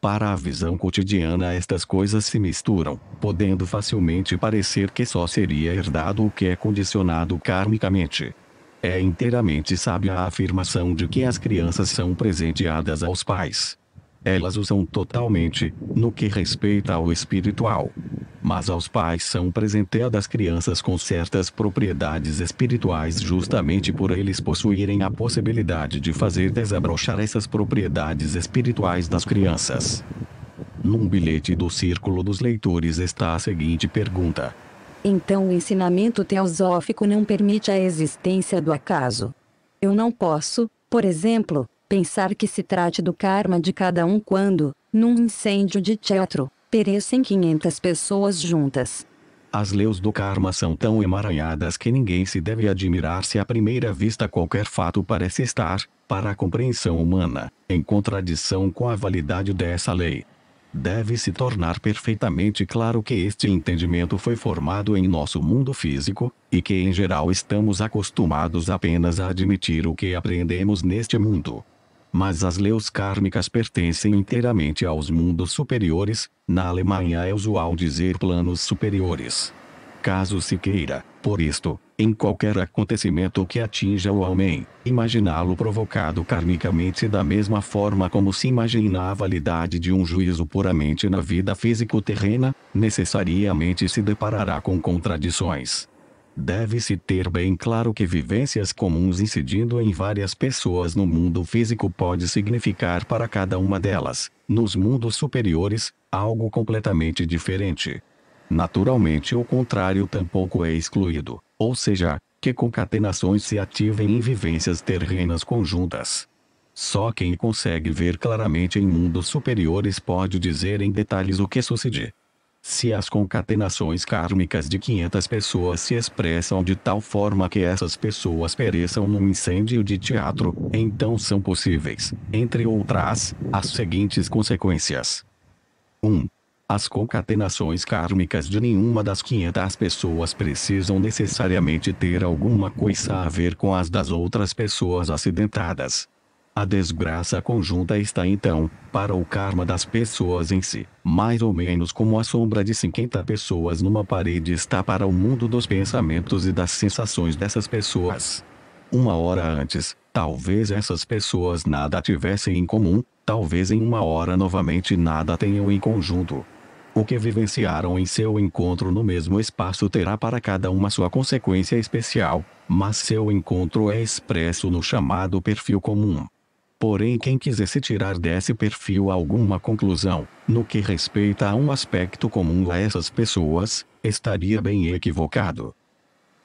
A: Para a visão cotidiana estas coisas se misturam, podendo facilmente parecer que só seria herdado o que é condicionado karmicamente. É inteiramente sábia a afirmação de que as crianças são presenteadas aos pais. Elas usam totalmente, no que respeita ao espiritual. Mas aos pais são presenteadas crianças com certas propriedades espirituais justamente por eles possuírem a possibilidade de fazer desabrochar essas propriedades espirituais das crianças. Num bilhete do Círculo dos Leitores está a seguinte pergunta:
B: Então o ensinamento teosófico não permite a existência do acaso. Eu não posso, por exemplo, pensar que se trate do karma de cada um quando, num incêndio de teatro, perecem 500 pessoas juntas.
A: As leis do karma são tão emaranhadas que ninguém se deve admirar se à primeira vista qualquer fato parece estar, para a compreensão humana, em contradição com a validade dessa lei. Deve se tornar perfeitamente claro que este entendimento foi formado em nosso mundo físico, e que em geral estamos acostumados apenas a admitir o que aprendemos neste mundo. Mas as leis kármicas pertencem inteiramente aos mundos superiores. Na Alemanha é usual dizer planos superiores. Caso se queira, por isto, em qualquer acontecimento que atinja o homem, imaginá-lo provocado karmicamente da mesma forma como se imagina a validade de um juízo puramente na vida físico-terrena, necessariamente se deparará com contradições. Deve-se ter bem claro que vivências comuns incidindo em várias pessoas no mundo físico pode significar para cada uma delas, nos mundos superiores, algo completamente diferente. Naturalmente o contrário tampouco é excluído, ou seja, que concatenações se ativem em vivências terrenas conjuntas. Só quem consegue ver claramente em mundos superiores pode dizer em detalhes o que sucede. Se as concatenações kármicas de 500 pessoas se expressam de tal forma que essas pessoas pereçam num incêndio de teatro, então são possíveis, entre outras, as seguintes consequências. 1. As concatenações kármicas de nenhuma das 500 pessoas precisam necessariamente ter alguma coisa a ver com as das outras pessoas acidentadas. A desgraça conjunta está então, para o karma das pessoas em si, mais ou menos como a sombra de 50 pessoas numa parede está para o mundo dos pensamentos e das sensações dessas pessoas. Uma hora antes, talvez essas pessoas nada tivessem em comum, talvez em uma hora novamente nada tenham em conjunto. O que vivenciaram em seu encontro no mesmo espaço terá para cada uma sua consequência especial, mas seu encontro é expresso no chamado perfil comum. Porém, quem quisesse tirar desse perfil alguma conclusão, no que respeita a um aspecto comum a essas pessoas, estaria bem equivocado.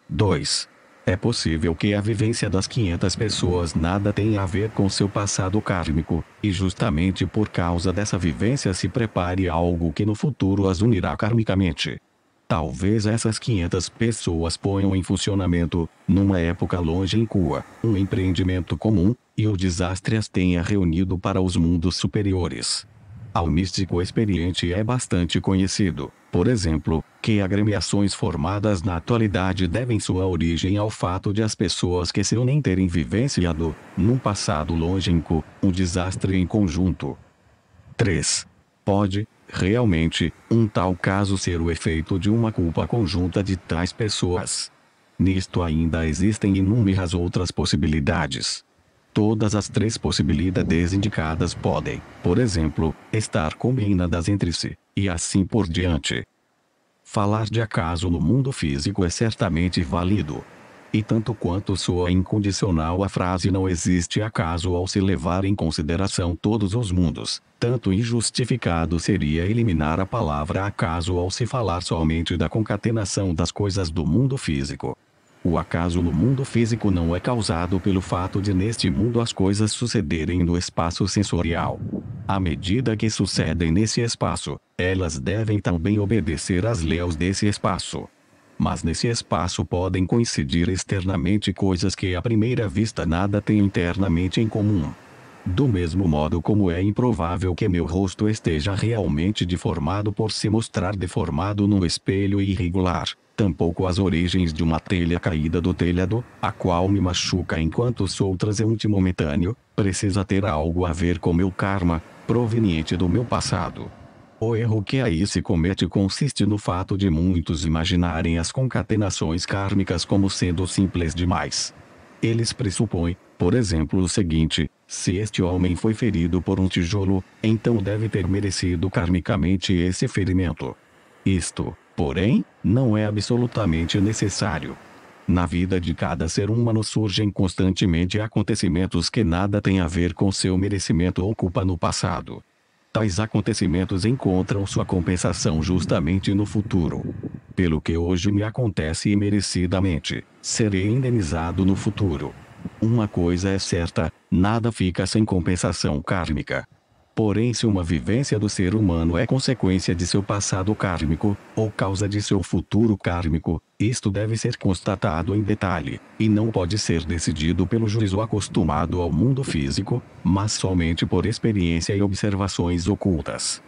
A: 2. É possível que a vivência das 500 pessoas nada tenha a ver com seu passado kármico, e justamente por causa dessa vivência se prepare algo que no futuro as unirá karmicamente. Talvez essas 500 pessoas ponham em funcionamento, numa época longínqua, um empreendimento comum, e o desastre as tenha reunido para os mundos superiores. Ao místico experiente é bastante conhecido, por exemplo, que agremiações formadas na atualidade devem sua origem ao fato de as pessoas que se unem terem vivenciado, num passado longínquo, um desastre em conjunto. 3. Pode, realmente, um tal caso ser o efeito de uma culpa conjunta de tais pessoas. Nisto ainda existem inúmeras outras possibilidades. Todas as 3 possibilidades indicadas podem, por exemplo, estar combinadas entre si, e assim por diante. Falar de acaso no mundo físico é certamente válido. E tanto quanto soa incondicional a frase não existe acaso ao se levar em consideração todos os mundos, tanto injustificado seria eliminar a palavra acaso ao se falar somente da concatenação das coisas do mundo físico. O acaso no mundo físico não é causado pelo fato de neste mundo as coisas sucederem no espaço sensorial. À medida que sucedem nesse espaço, elas devem também obedecer às leis desse espaço. Mas nesse espaço podem coincidir externamente coisas que à primeira vista nada têm internamente em comum. Do mesmo modo como é improvável que meu rosto esteja realmente deformado por se mostrar deformado num espelho irregular, tampouco as origens de uma telha caída do telhado, a qual me machuca enquanto sou transeunte momentâneo, precisa ter algo a ver com meu karma, proveniente do meu passado. O erro que aí se comete consiste no fato de muitos imaginarem as concatenações kármicas como sendo simples demais. Eles pressupõem, por exemplo, o seguinte: se este homem foi ferido por um tijolo, então deve ter merecido karmicamente esse ferimento. Isto, porém, não é absolutamente necessário. Na vida de cada ser humano surgem constantemente acontecimentos que nada têm a ver com seu merecimento ou culpa no passado. Tais acontecimentos encontram sua compensação justamente no futuro. Pelo que hoje me acontece imerecidamente, serei indenizado no futuro. Uma coisa é certa: nada fica sem compensação kármica. Porém, se uma vivência do ser humano é consequência de seu passado kármico, ou causa de seu futuro kármico, isto deve ser constatado em detalhe, e não pode ser decidido pelo juízo acostumado ao mundo físico, mas somente por experiência e observações ocultas.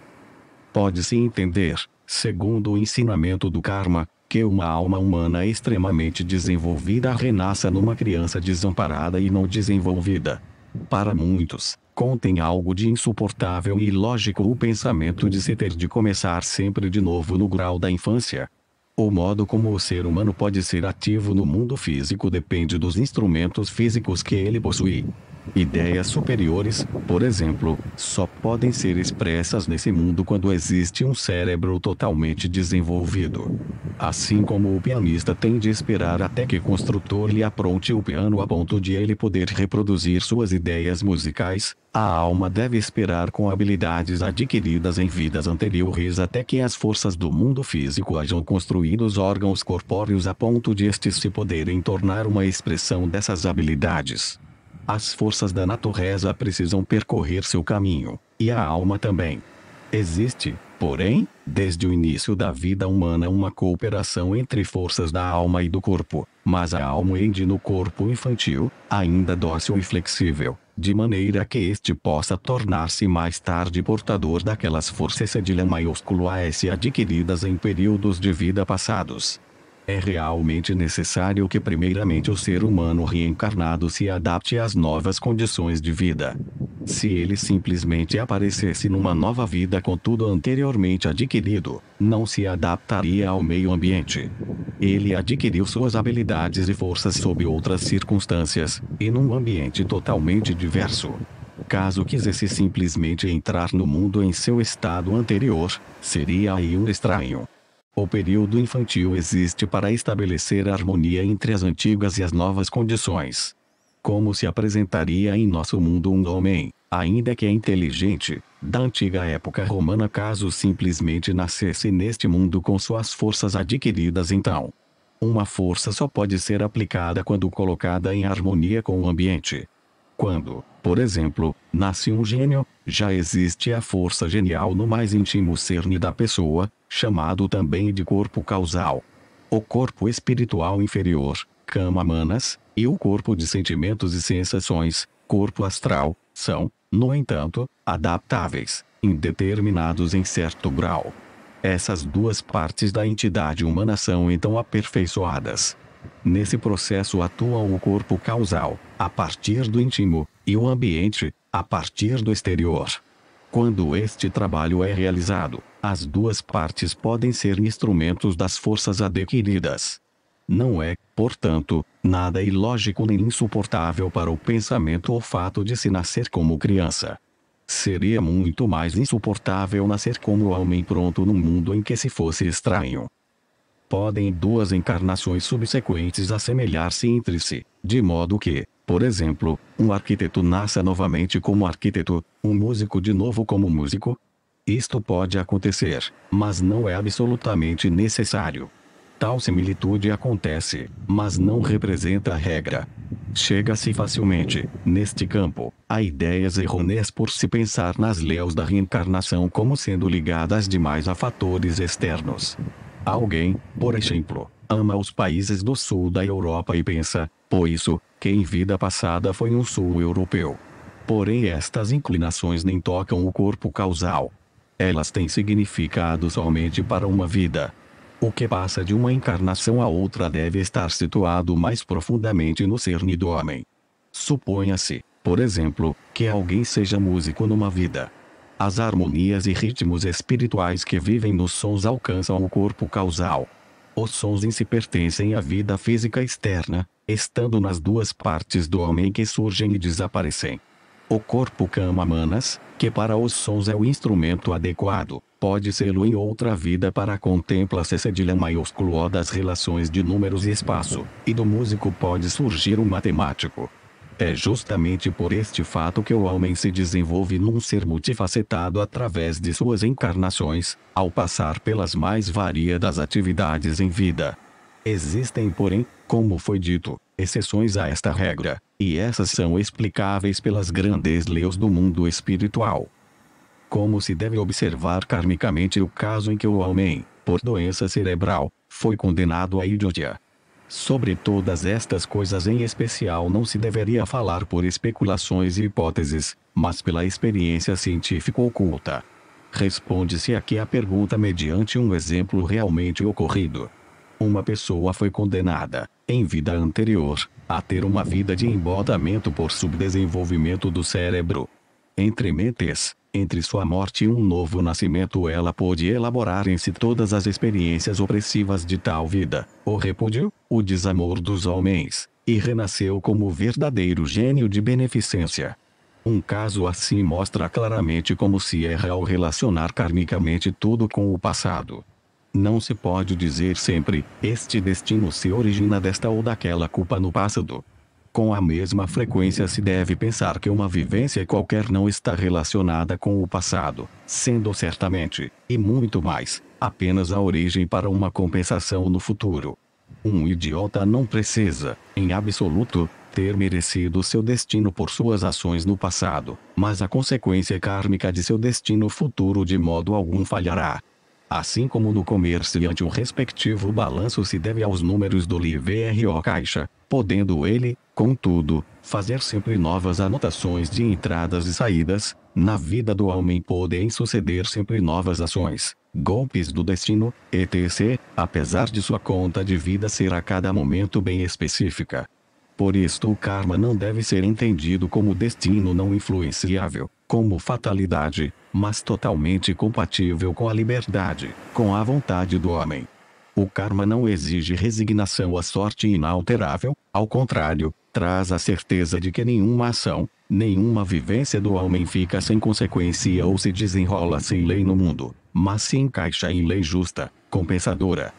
A: Pode-se entender, segundo o ensinamento do karma, que uma alma humana extremamente desenvolvida renasça numa criança desamparada e não desenvolvida. Para muitos, contém algo de insuportável e ilógico o pensamento de se ter de começar sempre de novo no grau da infância. O modo como o ser humano pode ser ativo no mundo físico depende dos instrumentos físicos que ele possui. Ideias superiores, por exemplo, só podem ser expressas nesse mundo quando existe um cérebro totalmente desenvolvido. Assim como o pianista tem de esperar até que o construtor lhe apronte o piano a ponto de ele poder reproduzir suas ideias musicais, a alma deve esperar com habilidades adquiridas em vidas anteriores até que as forças do mundo físico hajam construído os órgãos corpóreos a ponto de estes se poderem tornar uma expressão dessas habilidades. As forças da natureza precisam percorrer seu caminho, e a alma também. Existe, porém, desde o início da vida humana uma cooperação entre forças da alma e do corpo, mas a alma ende no corpo infantil, ainda dócil e flexível, de maneira que este possa tornar-se mais tarde portador daquelas forças cedilha maiúsculo AS adquiridas em períodos de vida passados. É realmente necessário que primeiramente o ser humano reencarnado se adapte às novas condições de vida. Se ele simplesmente aparecesse numa nova vida com tudo anteriormente adquirido, não se adaptaria ao meio ambiente. Ele adquiriu suas habilidades e forças sob outras circunstâncias, e num ambiente totalmente diverso. Caso quisesse simplesmente entrar no mundo em seu estado anterior, seria aí um estranho. O período infantil existe para estabelecer a harmonia entre as antigas e as novas condições. Como se apresentaria em nosso mundo um homem, ainda que inteligente, da antiga época romana caso simplesmente nascesse neste mundo com suas forças adquiridas então? Uma força só pode ser aplicada quando colocada em harmonia com o ambiente. Quando, por exemplo, nasce um gênio, já existe a força genial no mais íntimo cerne da pessoa, chamado também de corpo causal. O corpo espiritual inferior, kama manas, e o corpo de sentimentos e sensações, corpo astral, são, no entanto, adaptáveis, indeterminados em certo grau. Essas duas partes da entidade humana são então aperfeiçoadas. Nesse processo atuam o corpo causal, a partir do íntimo, e o ambiente, a partir do exterior. Quando este trabalho é realizado, as duas partes podem ser instrumentos das forças adquiridas. Não é, portanto, nada ilógico nem insuportável para o pensamento o fato de se nascer como criança. Seria muito mais insuportável nascer como homem pronto num mundo em que se fosse estranho. Podem duas encarnações subsequentes assemelhar-se entre si, de modo que, por exemplo, um arquiteto nasça novamente como arquiteto, um músico de novo como músico? Isto pode acontecer, mas não é absolutamente necessário. Tal similitude acontece, mas não representa a regra. Chega-se facilmente, neste campo, a ideias errôneas por se pensar nas leis da reencarnação como sendo ligadas demais a fatores externos. Alguém, por exemplo, ama os países do sul da Europa e pensa, por isso, que em vida passada foi um sul-europeu. Porém estas inclinações nem tocam o corpo causal. Elas têm significado somente para uma vida. O que passa de uma encarnação a outra deve estar situado mais profundamente no cerne do homem. Suponha-se, por exemplo, que alguém seja músico numa vida. As harmonias e ritmos espirituais que vivem nos sons alcançam o corpo causal. Os sons em si pertencem à vida física externa, estando nas duas partes do homem que surgem e desaparecem. O corpo Kama-manas, que para os sons é o instrumento adequado, pode ser-lo em outra vida para contempla-se cedilha maiúsculo O das relações de números e espaço, e do músico pode surgir um matemático. É justamente por este fato que o homem se desenvolve num ser multifacetado através de suas encarnações, ao passar pelas mais variadas atividades em vida. Existem, porém, como foi dito, exceções a esta regra, e essas são explicáveis pelas grandes leis do mundo espiritual. Como se deve observar karmicamente o caso em que o homem, por doença cerebral, foi condenado à idiotia. Sobre todas estas coisas em especial não se deveria falar por especulações e hipóteses, mas pela experiência científica oculta. Responde-se aqui a pergunta mediante um exemplo realmente ocorrido. Uma pessoa foi condenada, em vida anterior, a ter uma vida de embotamento por subdesenvolvimento do cérebro. Entre mentes, entre sua morte e um novo nascimento ela pôde elaborar em si todas as experiências opressivas de tal vida, o repúdio, o desamor dos homens, e renasceu como verdadeiro gênio de beneficência. Um caso assim mostra claramente como se erra ao relacionar karmicamente tudo com o passado. Não se pode dizer sempre, este destino se origina desta ou daquela culpa no passado. Com a mesma frequência se deve pensar que uma vivência qualquer não está relacionada com o passado, sendo certamente, e muito mais, apenas a origem para uma compensação no futuro. Um idiota não precisa, em absoluto, ter merecido seu destino por suas ações no passado, mas a consequência kármica de seu destino futuro de modo algum falhará. Assim como no comerciante o respectivo balanço se deve aos números do livro caixa, podendo ele, contudo, fazer sempre novas anotações de entradas e saídas, na vida do homem podem suceder sempre novas ações, golpes do destino, etc., apesar de sua conta de vida ser a cada momento bem específica. Por isto o karma não deve ser entendido como destino não influenciável, como fatalidade, mas totalmente compatível com a liberdade, com a vontade do homem. O karma não exige resignação à sorte inalterável, ao contrário, traz a certeza de que nenhuma ação, nenhuma vivência do homem fica sem consequência ou se desenrola sem lei no mundo, mas se encaixa em lei justa, compensadora.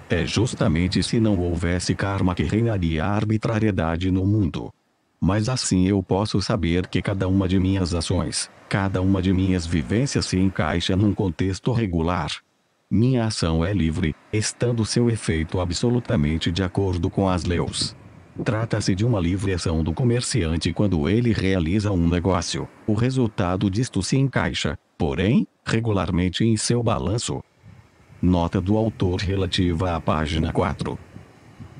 A: É justamente se não houvesse karma que reinaria a arbitrariedade no mundo. Mas assim eu posso saber que cada uma de minhas ações, cada uma de minhas vivências se encaixa num contexto regular. Minha ação é livre, estando seu efeito absolutamente de acordo com as leis. Trata-se de uma livre ação do comerciante quando ele realiza um negócio. O resultado disto se encaixa, porém, regularmente em seu balanço. Nota do autor relativa à página 4.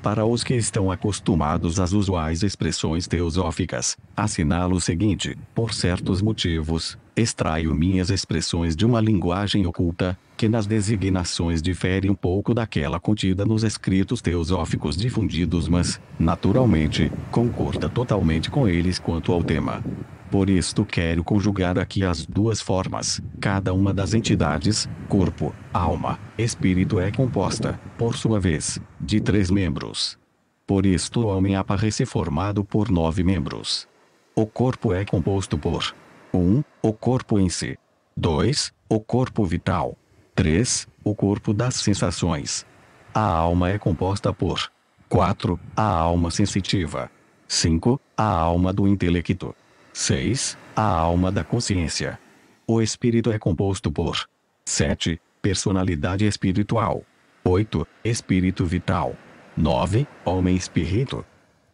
A: Para os que estão acostumados às usuais expressões teosóficas, assinalo o seguinte: por certos motivos, extraio minhas expressões de uma linguagem oculta, que nas designações difere um pouco daquela contida nos escritos teosóficos difundidos, mas, naturalmente, concorda totalmente com eles quanto ao tema. Por isto quero conjugar aqui as duas formas. Cada uma das entidades, corpo, alma, espírito é composta, por sua vez, de 3 membros. Por isto o homem aparece formado por 9 membros. O corpo é composto por 1. O corpo em si. 2. O corpo vital. 3. O corpo das sensações. A alma é composta por 4. A alma sensitiva. 5. A alma do intelecto. 6. A alma da consciência. O espírito é composto por 7. Personalidade espiritual. 8. Espírito vital. 9. Homem-espírito.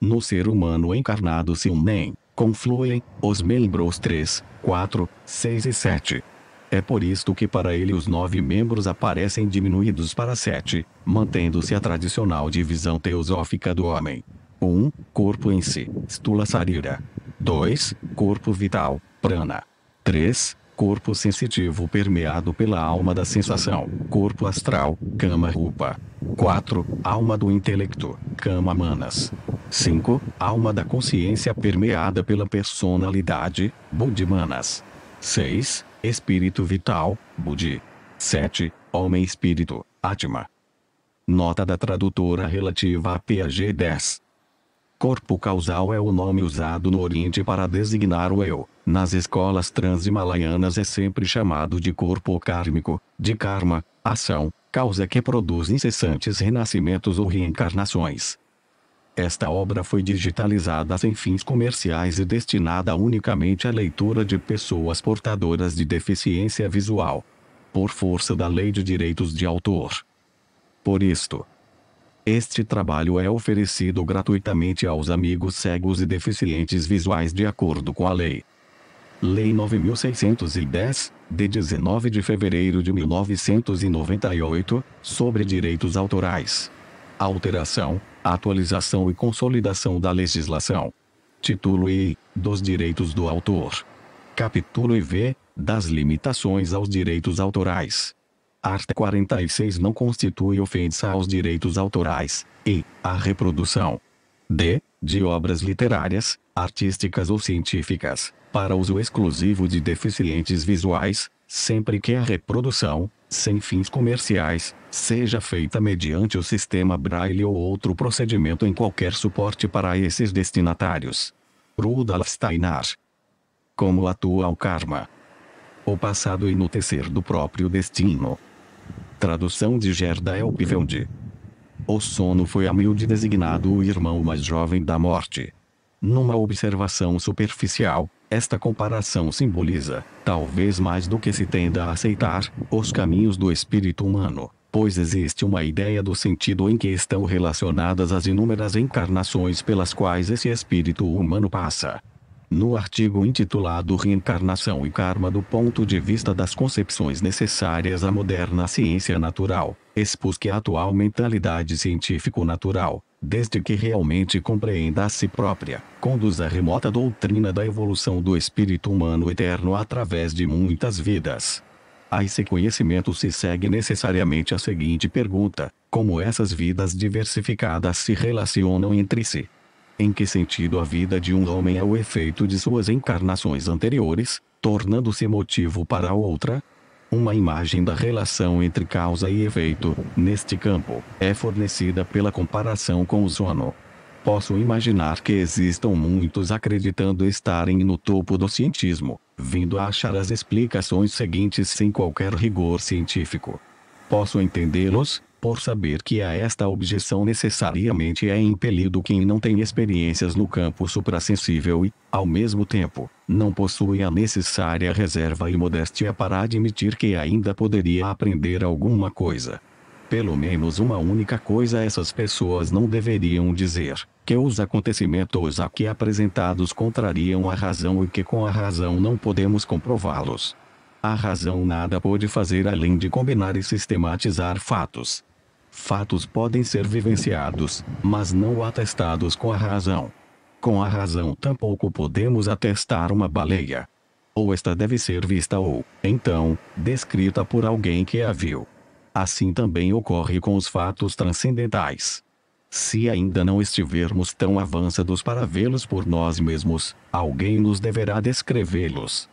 A: No ser humano encarnado se unem, confluem, os membros 3, 4, 6 e 7. É por isto que para ele os 9 membros aparecem diminuídos para 7, mantendo-se a tradicional divisão teosófica do homem. 1. Corpo em si, Stula Sarira. 2. Corpo vital, Prana. 3. Corpo sensitivo permeado pela alma da sensação, corpo astral, Kama Rupa. 4. Alma do intelecto, Kama Manas. 5. Alma da consciência permeada pela personalidade, Buddhi Manas. 6. Espírito vital, Buddhi. 7. Homem-espírito, Atma. Nota da tradutora relativa a PAG 10. Corpo causal é o nome usado no Oriente para designar o eu. Nas escolas trans-himalaianas é sempre chamado de corpo kármico, de karma, ação, causa que produz incessantes renascimentos ou reencarnações. Esta obra foi digitalizada sem fins comerciais e destinada unicamente à leitura de pessoas portadoras de deficiência visual, por força da Lei de Direitos de Autor. Por isto, este trabalho é oferecido gratuitamente aos amigos cegos e deficientes visuais de acordo com a Lei 9.610, de 19 de fevereiro de 1998, sobre direitos autorais. Alteração, atualização e consolidação da legislação. Título I, dos direitos do autor. Capítulo IV, das limitações aos direitos autorais. Art. 46 não constitui ofensa aos direitos autorais, e, a reprodução. D. De obras literárias, artísticas ou científicas, para uso exclusivo de deficientes visuais, sempre que a reprodução, sem fins comerciais, seja feita mediante o sistema Braille ou outro procedimento em qualquer suporte para esses destinatários. Rudolf Steiner. Como atua o karma? O passado e no tecer do próprio destino. Tradução de Gerda Elpfeld. O sono foi humilde designado o irmão mais jovem da morte. Numa observação superficial, esta comparação simboliza, talvez mais do que se tenda a aceitar, os caminhos do espírito humano, pois existe uma ideia do sentido em que estão relacionadas as inúmeras encarnações pelas quais esse espírito humano passa. No artigo intitulado Reencarnação e Karma do ponto de vista das concepções necessárias à moderna ciência natural, expus que a atual mentalidade científico-natural, desde que realmente compreenda a si própria, conduz à remota doutrina da evolução do espírito humano eterno através de muitas vidas. A esse conhecimento se segue necessariamente a seguinte pergunta: como essas vidas diversificadas se relacionam entre si? Em que sentido a vida de um homem é o efeito de suas encarnações anteriores, tornando-se motivo para outra? Uma imagem da relação entre causa e efeito, neste campo, é fornecida pela comparação com o sono. Posso imaginar que existam muitos acreditando estarem no topo do cientismo, vindo a achar as explicações seguintes sem qualquer rigor científico. Posso entendê-los, por saber que a esta objeção necessariamente é impelido quem não tem experiências no campo suprassensível e, ao mesmo tempo, não possui a necessária reserva e modéstia para admitir que ainda poderia aprender alguma coisa. Pelo menos uma única coisa essas pessoas não deveriam dizer: que os acontecimentos aqui apresentados contrariam a razão e que com a razão não podemos comprová-los. A razão nada pode fazer além de combinar e sistematizar fatos. Fatos podem ser vivenciados, mas não atestados com a razão. Com a razão tampouco podemos atestar uma baleia. Ou esta deve ser vista ou, então, descrita por alguém que a viu. Assim também ocorre com os fatos transcendentais. Se ainda não estivermos tão avançados para vê-los por nós mesmos, alguém nos deverá descrevê-los.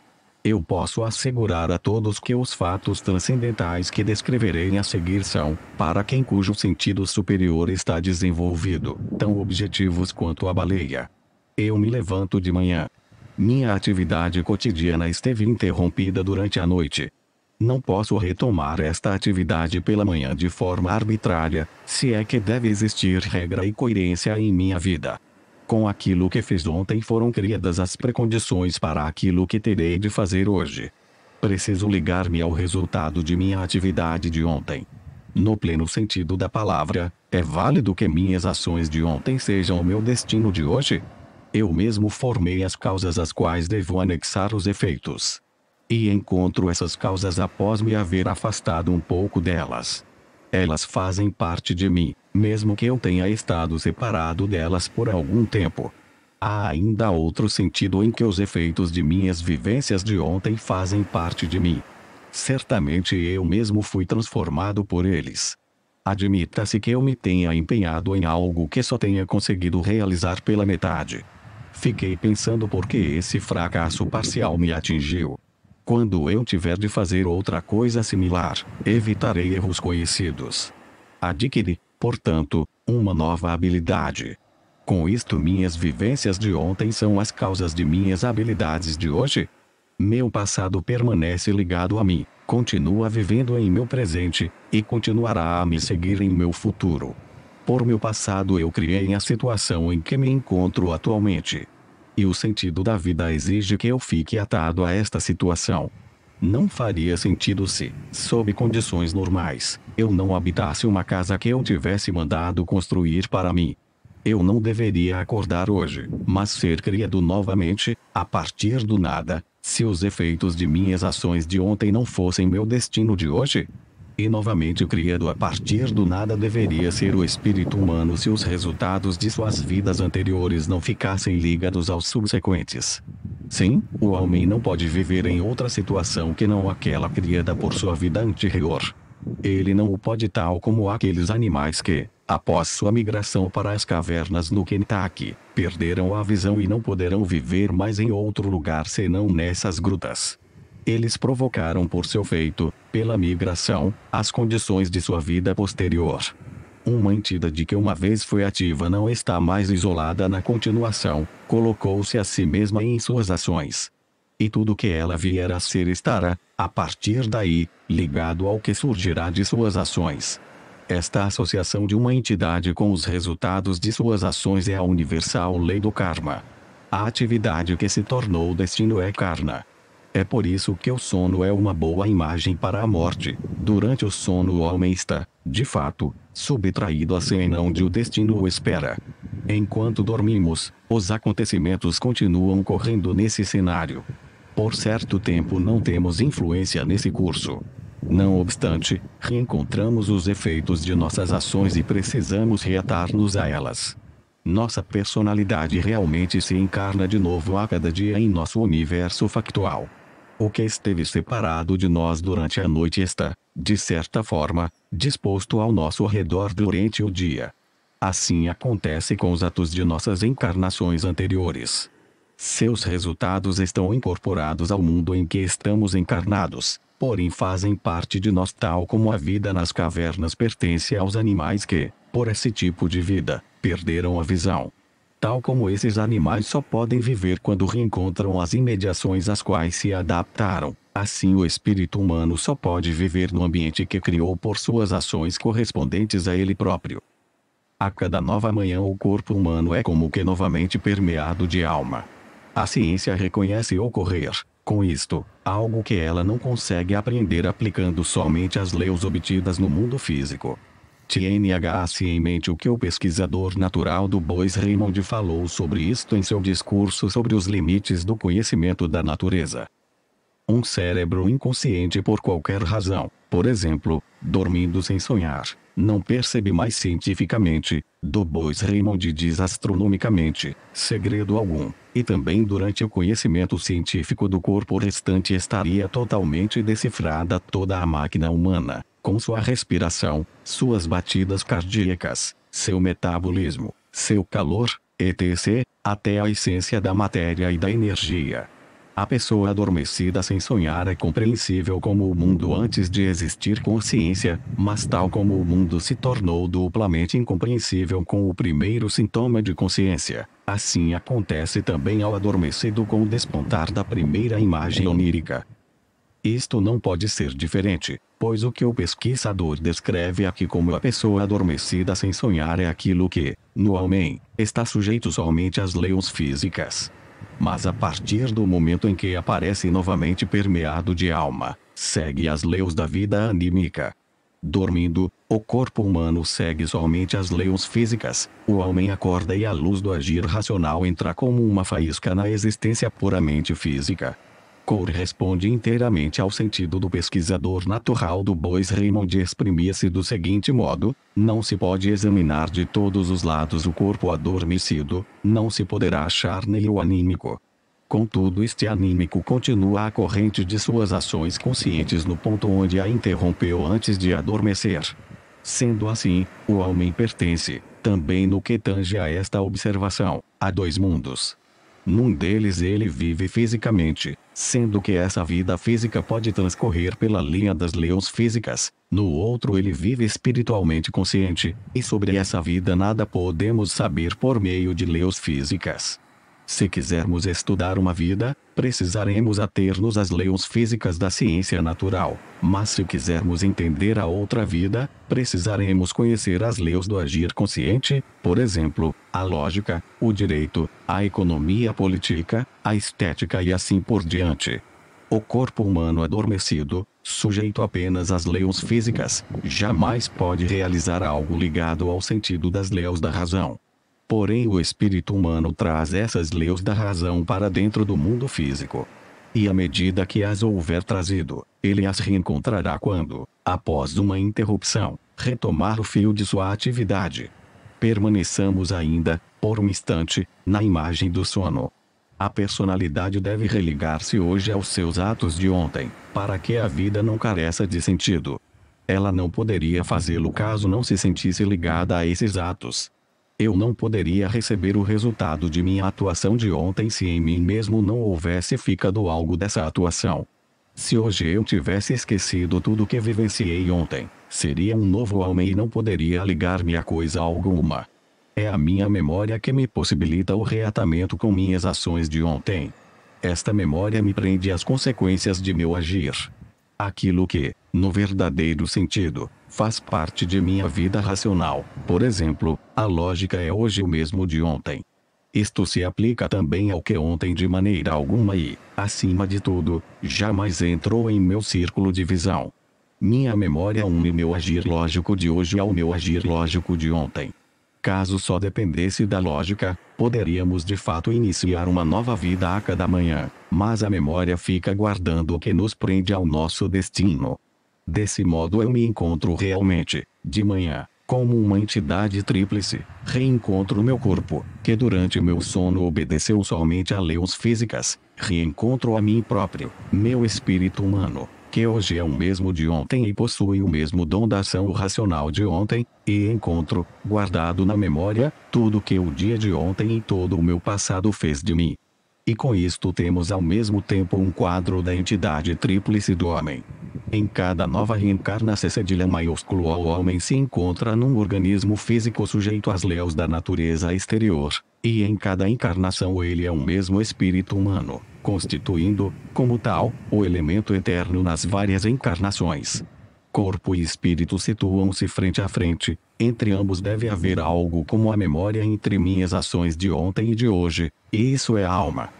A: Eu posso assegurar a todos que os fatos transcendentais que descreverei a seguir são, para quem cujo sentido superior está desenvolvido, tão objetivos quanto a baleia. Eu me levanto de manhã. Minha atividade cotidiana esteve interrompida durante a noite. Não posso retomar esta atividade pela manhã de forma arbitrária, se é que deve existir regra e coerência em minha vida. Com aquilo que fiz ontem foram criadas as precondições para aquilo que terei de fazer hoje. Preciso ligar-me ao resultado de minha atividade de ontem. No pleno sentido da palavra, é válido que minhas ações de ontem sejam o meu destino de hoje? Eu mesmo formei as causas às quais devo anexar os efeitos. E encontro essas causas após me haver afastado um pouco delas. Elas fazem parte de mim, mesmo que eu tenha estado separado delas por algum tempo. Há ainda outro sentido em que os efeitos de minhas vivências de ontem fazem parte de mim. Certamente eu mesmo fui transformado por eles. Admita-se que eu me tenha empenhado em algo que só tenha conseguido realizar pela metade. Fiquei pensando por que esse fracasso parcial me atingiu. Quando eu tiver de fazer outra coisa similar, evitarei erros conhecidos. Adquiri, portanto, uma nova habilidade. Com isto, minhas vivências de ontem são as causas de minhas habilidades de hoje? Meu passado permanece ligado a mim, continua vivendo em meu presente, e continuará a me seguir em meu futuro. Por meu passado eu criei a situação em que me encontro atualmente. E o sentido da vida exige que eu fique atado a esta situação. Não faria sentido se, sob condições normais, eu não habitasse uma casa que eu tivesse mandado construir para mim. Eu não deveria acordar hoje, mas ser criado novamente, a partir do nada, se os efeitos de minhas ações de ontem não fossem meu destino de hoje? E novamente criado a partir do nada deveria ser o espírito humano se os resultados de suas vidas anteriores não ficassem ligados aos subsequentes. Sim, o homem não pode viver em outra situação que não aquela criada por sua vida anterior. Ele não o pode, tal como aqueles animais que, após sua migração para as cavernas no Kentucky, perderam a visão e não poderão viver mais em outro lugar senão nessas grutas. Eles provocaram por seu feito, pela migração, as condições de sua vida posterior. Uma entidade que uma vez foi ativa não está mais isolada na continuação, colocou-se a si mesma em suas ações. E tudo que ela vier a ser estará, a partir daí, ligado ao que surgirá de suas ações. Esta associação de uma entidade com os resultados de suas ações é a universal lei do karma. A atividade que se tornou destino é karma. É por isso que o sono é uma boa imagem para a morte. Durante o sono o homem está, de fato, subtraído a cena onde o destino o espera. Enquanto dormimos, os acontecimentos continuam correndo nesse cenário. Por certo tempo não temos influência nesse curso. Não obstante, reencontramos os efeitos de nossas ações e precisamos reatar-nos a elas. Nossa personalidade realmente se encarna de novo a cada dia em nosso universo factual. O que esteve separado de nós durante a noite está, de certa forma, disposto ao nosso redor durante o dia. Assim acontece com os atos de nossas encarnações anteriores. Seus resultados estão incorporados ao mundo em que estamos encarnados, porém fazem parte de nós, tal como a vida nas cavernas pertence aos animais que, por esse tipo de vida, perderam a visão. Tal como esses animais só podem viver quando reencontram as imediações às quais se adaptaram, assim o espírito humano só pode viver no ambiente que criou por suas ações correspondentes a ele próprio. A cada nova manhã o corpo humano é como que novamente permeado de alma. A ciência reconhece ocorrer, com isto, algo que ela não consegue aprender aplicando somente as leis obtidas no mundo físico. TNH-se em mente o que o pesquisador natural Du Bois Reymond falou sobre isto em seu discurso sobre os limites do conhecimento da natureza. Um cérebro inconsciente por qualquer razão, por exemplo, dormindo sem sonhar, não percebe mais cientificamente, Du Bois Reymond diz astronomicamente, segredo algum, e também durante o conhecimento científico do corpo restante estaria totalmente decifrada toda a máquina humana, com sua respiração, suas batidas cardíacas, seu metabolismo, seu calor, etc., até a essência da matéria e da energia. A pessoa adormecida sem sonhar é compreensível como o mundo antes de existir consciência, mas tal como o mundo se tornou duplamente incompreensível com o primeiro sintoma de consciência, assim acontece também ao adormecido com o despontar da primeira imagem onírica. Isto não pode ser diferente, pois o que o pesquisador descreve aqui como a pessoa adormecida sem sonhar é aquilo que, no homem, está sujeito somente às leis físicas. Mas a partir do momento em que aparece novamente permeado de alma, segue as leis da vida anímica. Dormindo, O corpo humano segue somente as leis físicas. O homem acorda e a luz do agir racional entra como uma faísca na existência puramente física. Corresponde inteiramente ao sentido do pesquisador natural do Bois Raymond exprimir-se do seguinte modo: não se pode examinar de todos os lados o corpo adormecido, não se poderá achar nele o anímico. Contudo, este anímico continua a corrente de suas ações conscientes no ponto onde a interrompeu antes de adormecer. Sendo assim, o homem pertence, também no que tange a esta observação, a dois mundos. Num deles ele vive fisicamente, sendo que essa vida física pode transcorrer pela linha das leis físicas. No outro ele vive espiritualmente consciente, e sobre essa vida nada podemos saber por meio de leis físicas. Se quisermos estudar uma vida, precisaremos ater-nos às leis físicas da ciência natural. Mas se quisermos entender a outra vida, precisaremos conhecer as leis do agir consciente, por exemplo, a lógica, o direito, a economia política, a estética e assim por diante. O corpo humano adormecido, sujeito apenas às leis físicas, jamais pode realizar algo ligado ao sentido das leis da razão. Porém o espírito humano traz essas leis da razão para dentro do mundo físico. E à medida que as houver trazido, ele as reencontrará quando, após uma interrupção, retomar o fio de sua atividade. Permaneçamos ainda, por um instante, na imagem do sono. A personalidade deve religar-se hoje aos seus atos de ontem, para que a vida não careça de sentido. Ela não poderia fazê-lo caso não se sentisse ligada a esses atos. Eu não poderia receber o resultado de minha atuação de ontem se em mim mesmo não houvesse ficado algo dessa atuação. Se hoje eu tivesse esquecido tudo que vivenciei ontem, seria um novo homem e não poderia ligar-me a coisa alguma. É a minha memória que me possibilita o reatamento com minhas ações de ontem. Esta memória me prende às consequências de meu agir. Aquilo que, no verdadeiro sentido, faz parte de minha vida racional, por exemplo, a lógica é hoje o mesmo de ontem. Isto se aplica também ao que ontem de maneira alguma e, acima de tudo, jamais entrou em meu círculo de visão. Minha memória une meu agir lógico de hoje ao meu agir lógico de ontem. Caso só dependesse da lógica, poderíamos de fato iniciar uma nova vida a cada manhã, mas a memória fica guardando o que nos prende ao nosso destino. Desse modo eu me encontro realmente, de manhã, como uma entidade tríplice, reencontro meu corpo, que durante meu sono obedeceu somente a leis físicas, reencontro a mim próprio, meu espírito humano, que hoje é o mesmo de ontem e possui o mesmo dom da ação racional de ontem, e encontro, guardado na memória, tudo que o dia de ontem e todo o meu passado fez de mim. E com isto temos ao mesmo tempo um quadro da entidade tríplice do homem. Em cada nova reencarnação cedilha maiúsculo o homem se encontra num organismo físico sujeito às leis da natureza exterior, e em cada encarnação ele é o mesmo espírito humano, constituindo, como tal, o elemento eterno nas várias encarnações. Corpo e espírito situam-se frente a frente, entre ambos deve haver algo como a memória entre minhas ações de ontem e de hoje, e isso é a alma.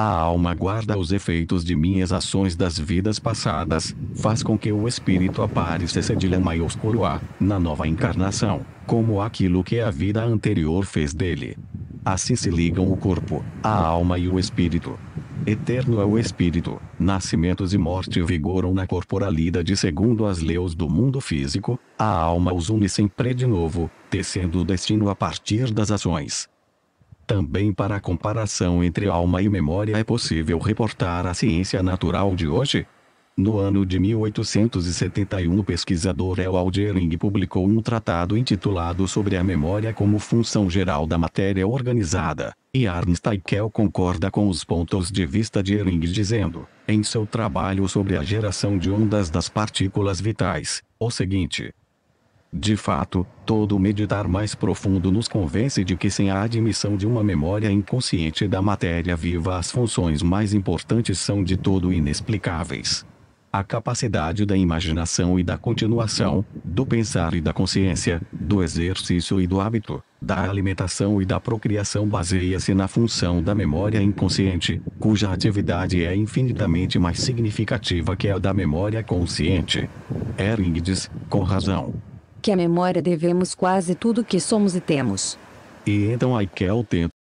A: A alma guarda os efeitos de minhas ações das vidas passadas, faz com que o espírito apareça cedilha maiúsculo A, na nova encarnação, como aquilo que a vida anterior fez dele. Assim se ligam o corpo, a alma e o espírito. Eterno é o espírito, nascimentos e morte vigoram na corporalidade segundo as leis do mundo físico, a alma os une sempre de novo, tecendo o destino a partir das ações. Também para a comparação entre alma e memória é possível reportar a ciência natural de hoje. No ano de 1871 o pesquisador Ewald Ehring publicou um tratado intitulado Sobre a Memória como Função Geral da Matéria Organizada, e Ernst Haeckel concorda com os pontos de vista de Ehring dizendo, em seu trabalho sobre a geração de ondas das partículas vitais, o seguinte: de fato, todo meditar mais profundo nos convence de que sem a admissão de uma memória inconsciente da matéria viva as funções mais importantes são de todo inexplicáveis. A capacidade da imaginação e da continuação, do pensar e da consciência, do exercício e do hábito, da alimentação e da procriação baseia-se na função da memória inconsciente, cuja atividade é infinitamente mais significativa que a da memória consciente. Ehring diz, com razão:
B: Que à memória devemos quase tudo que somos e temos.
A: E então Aikel tenta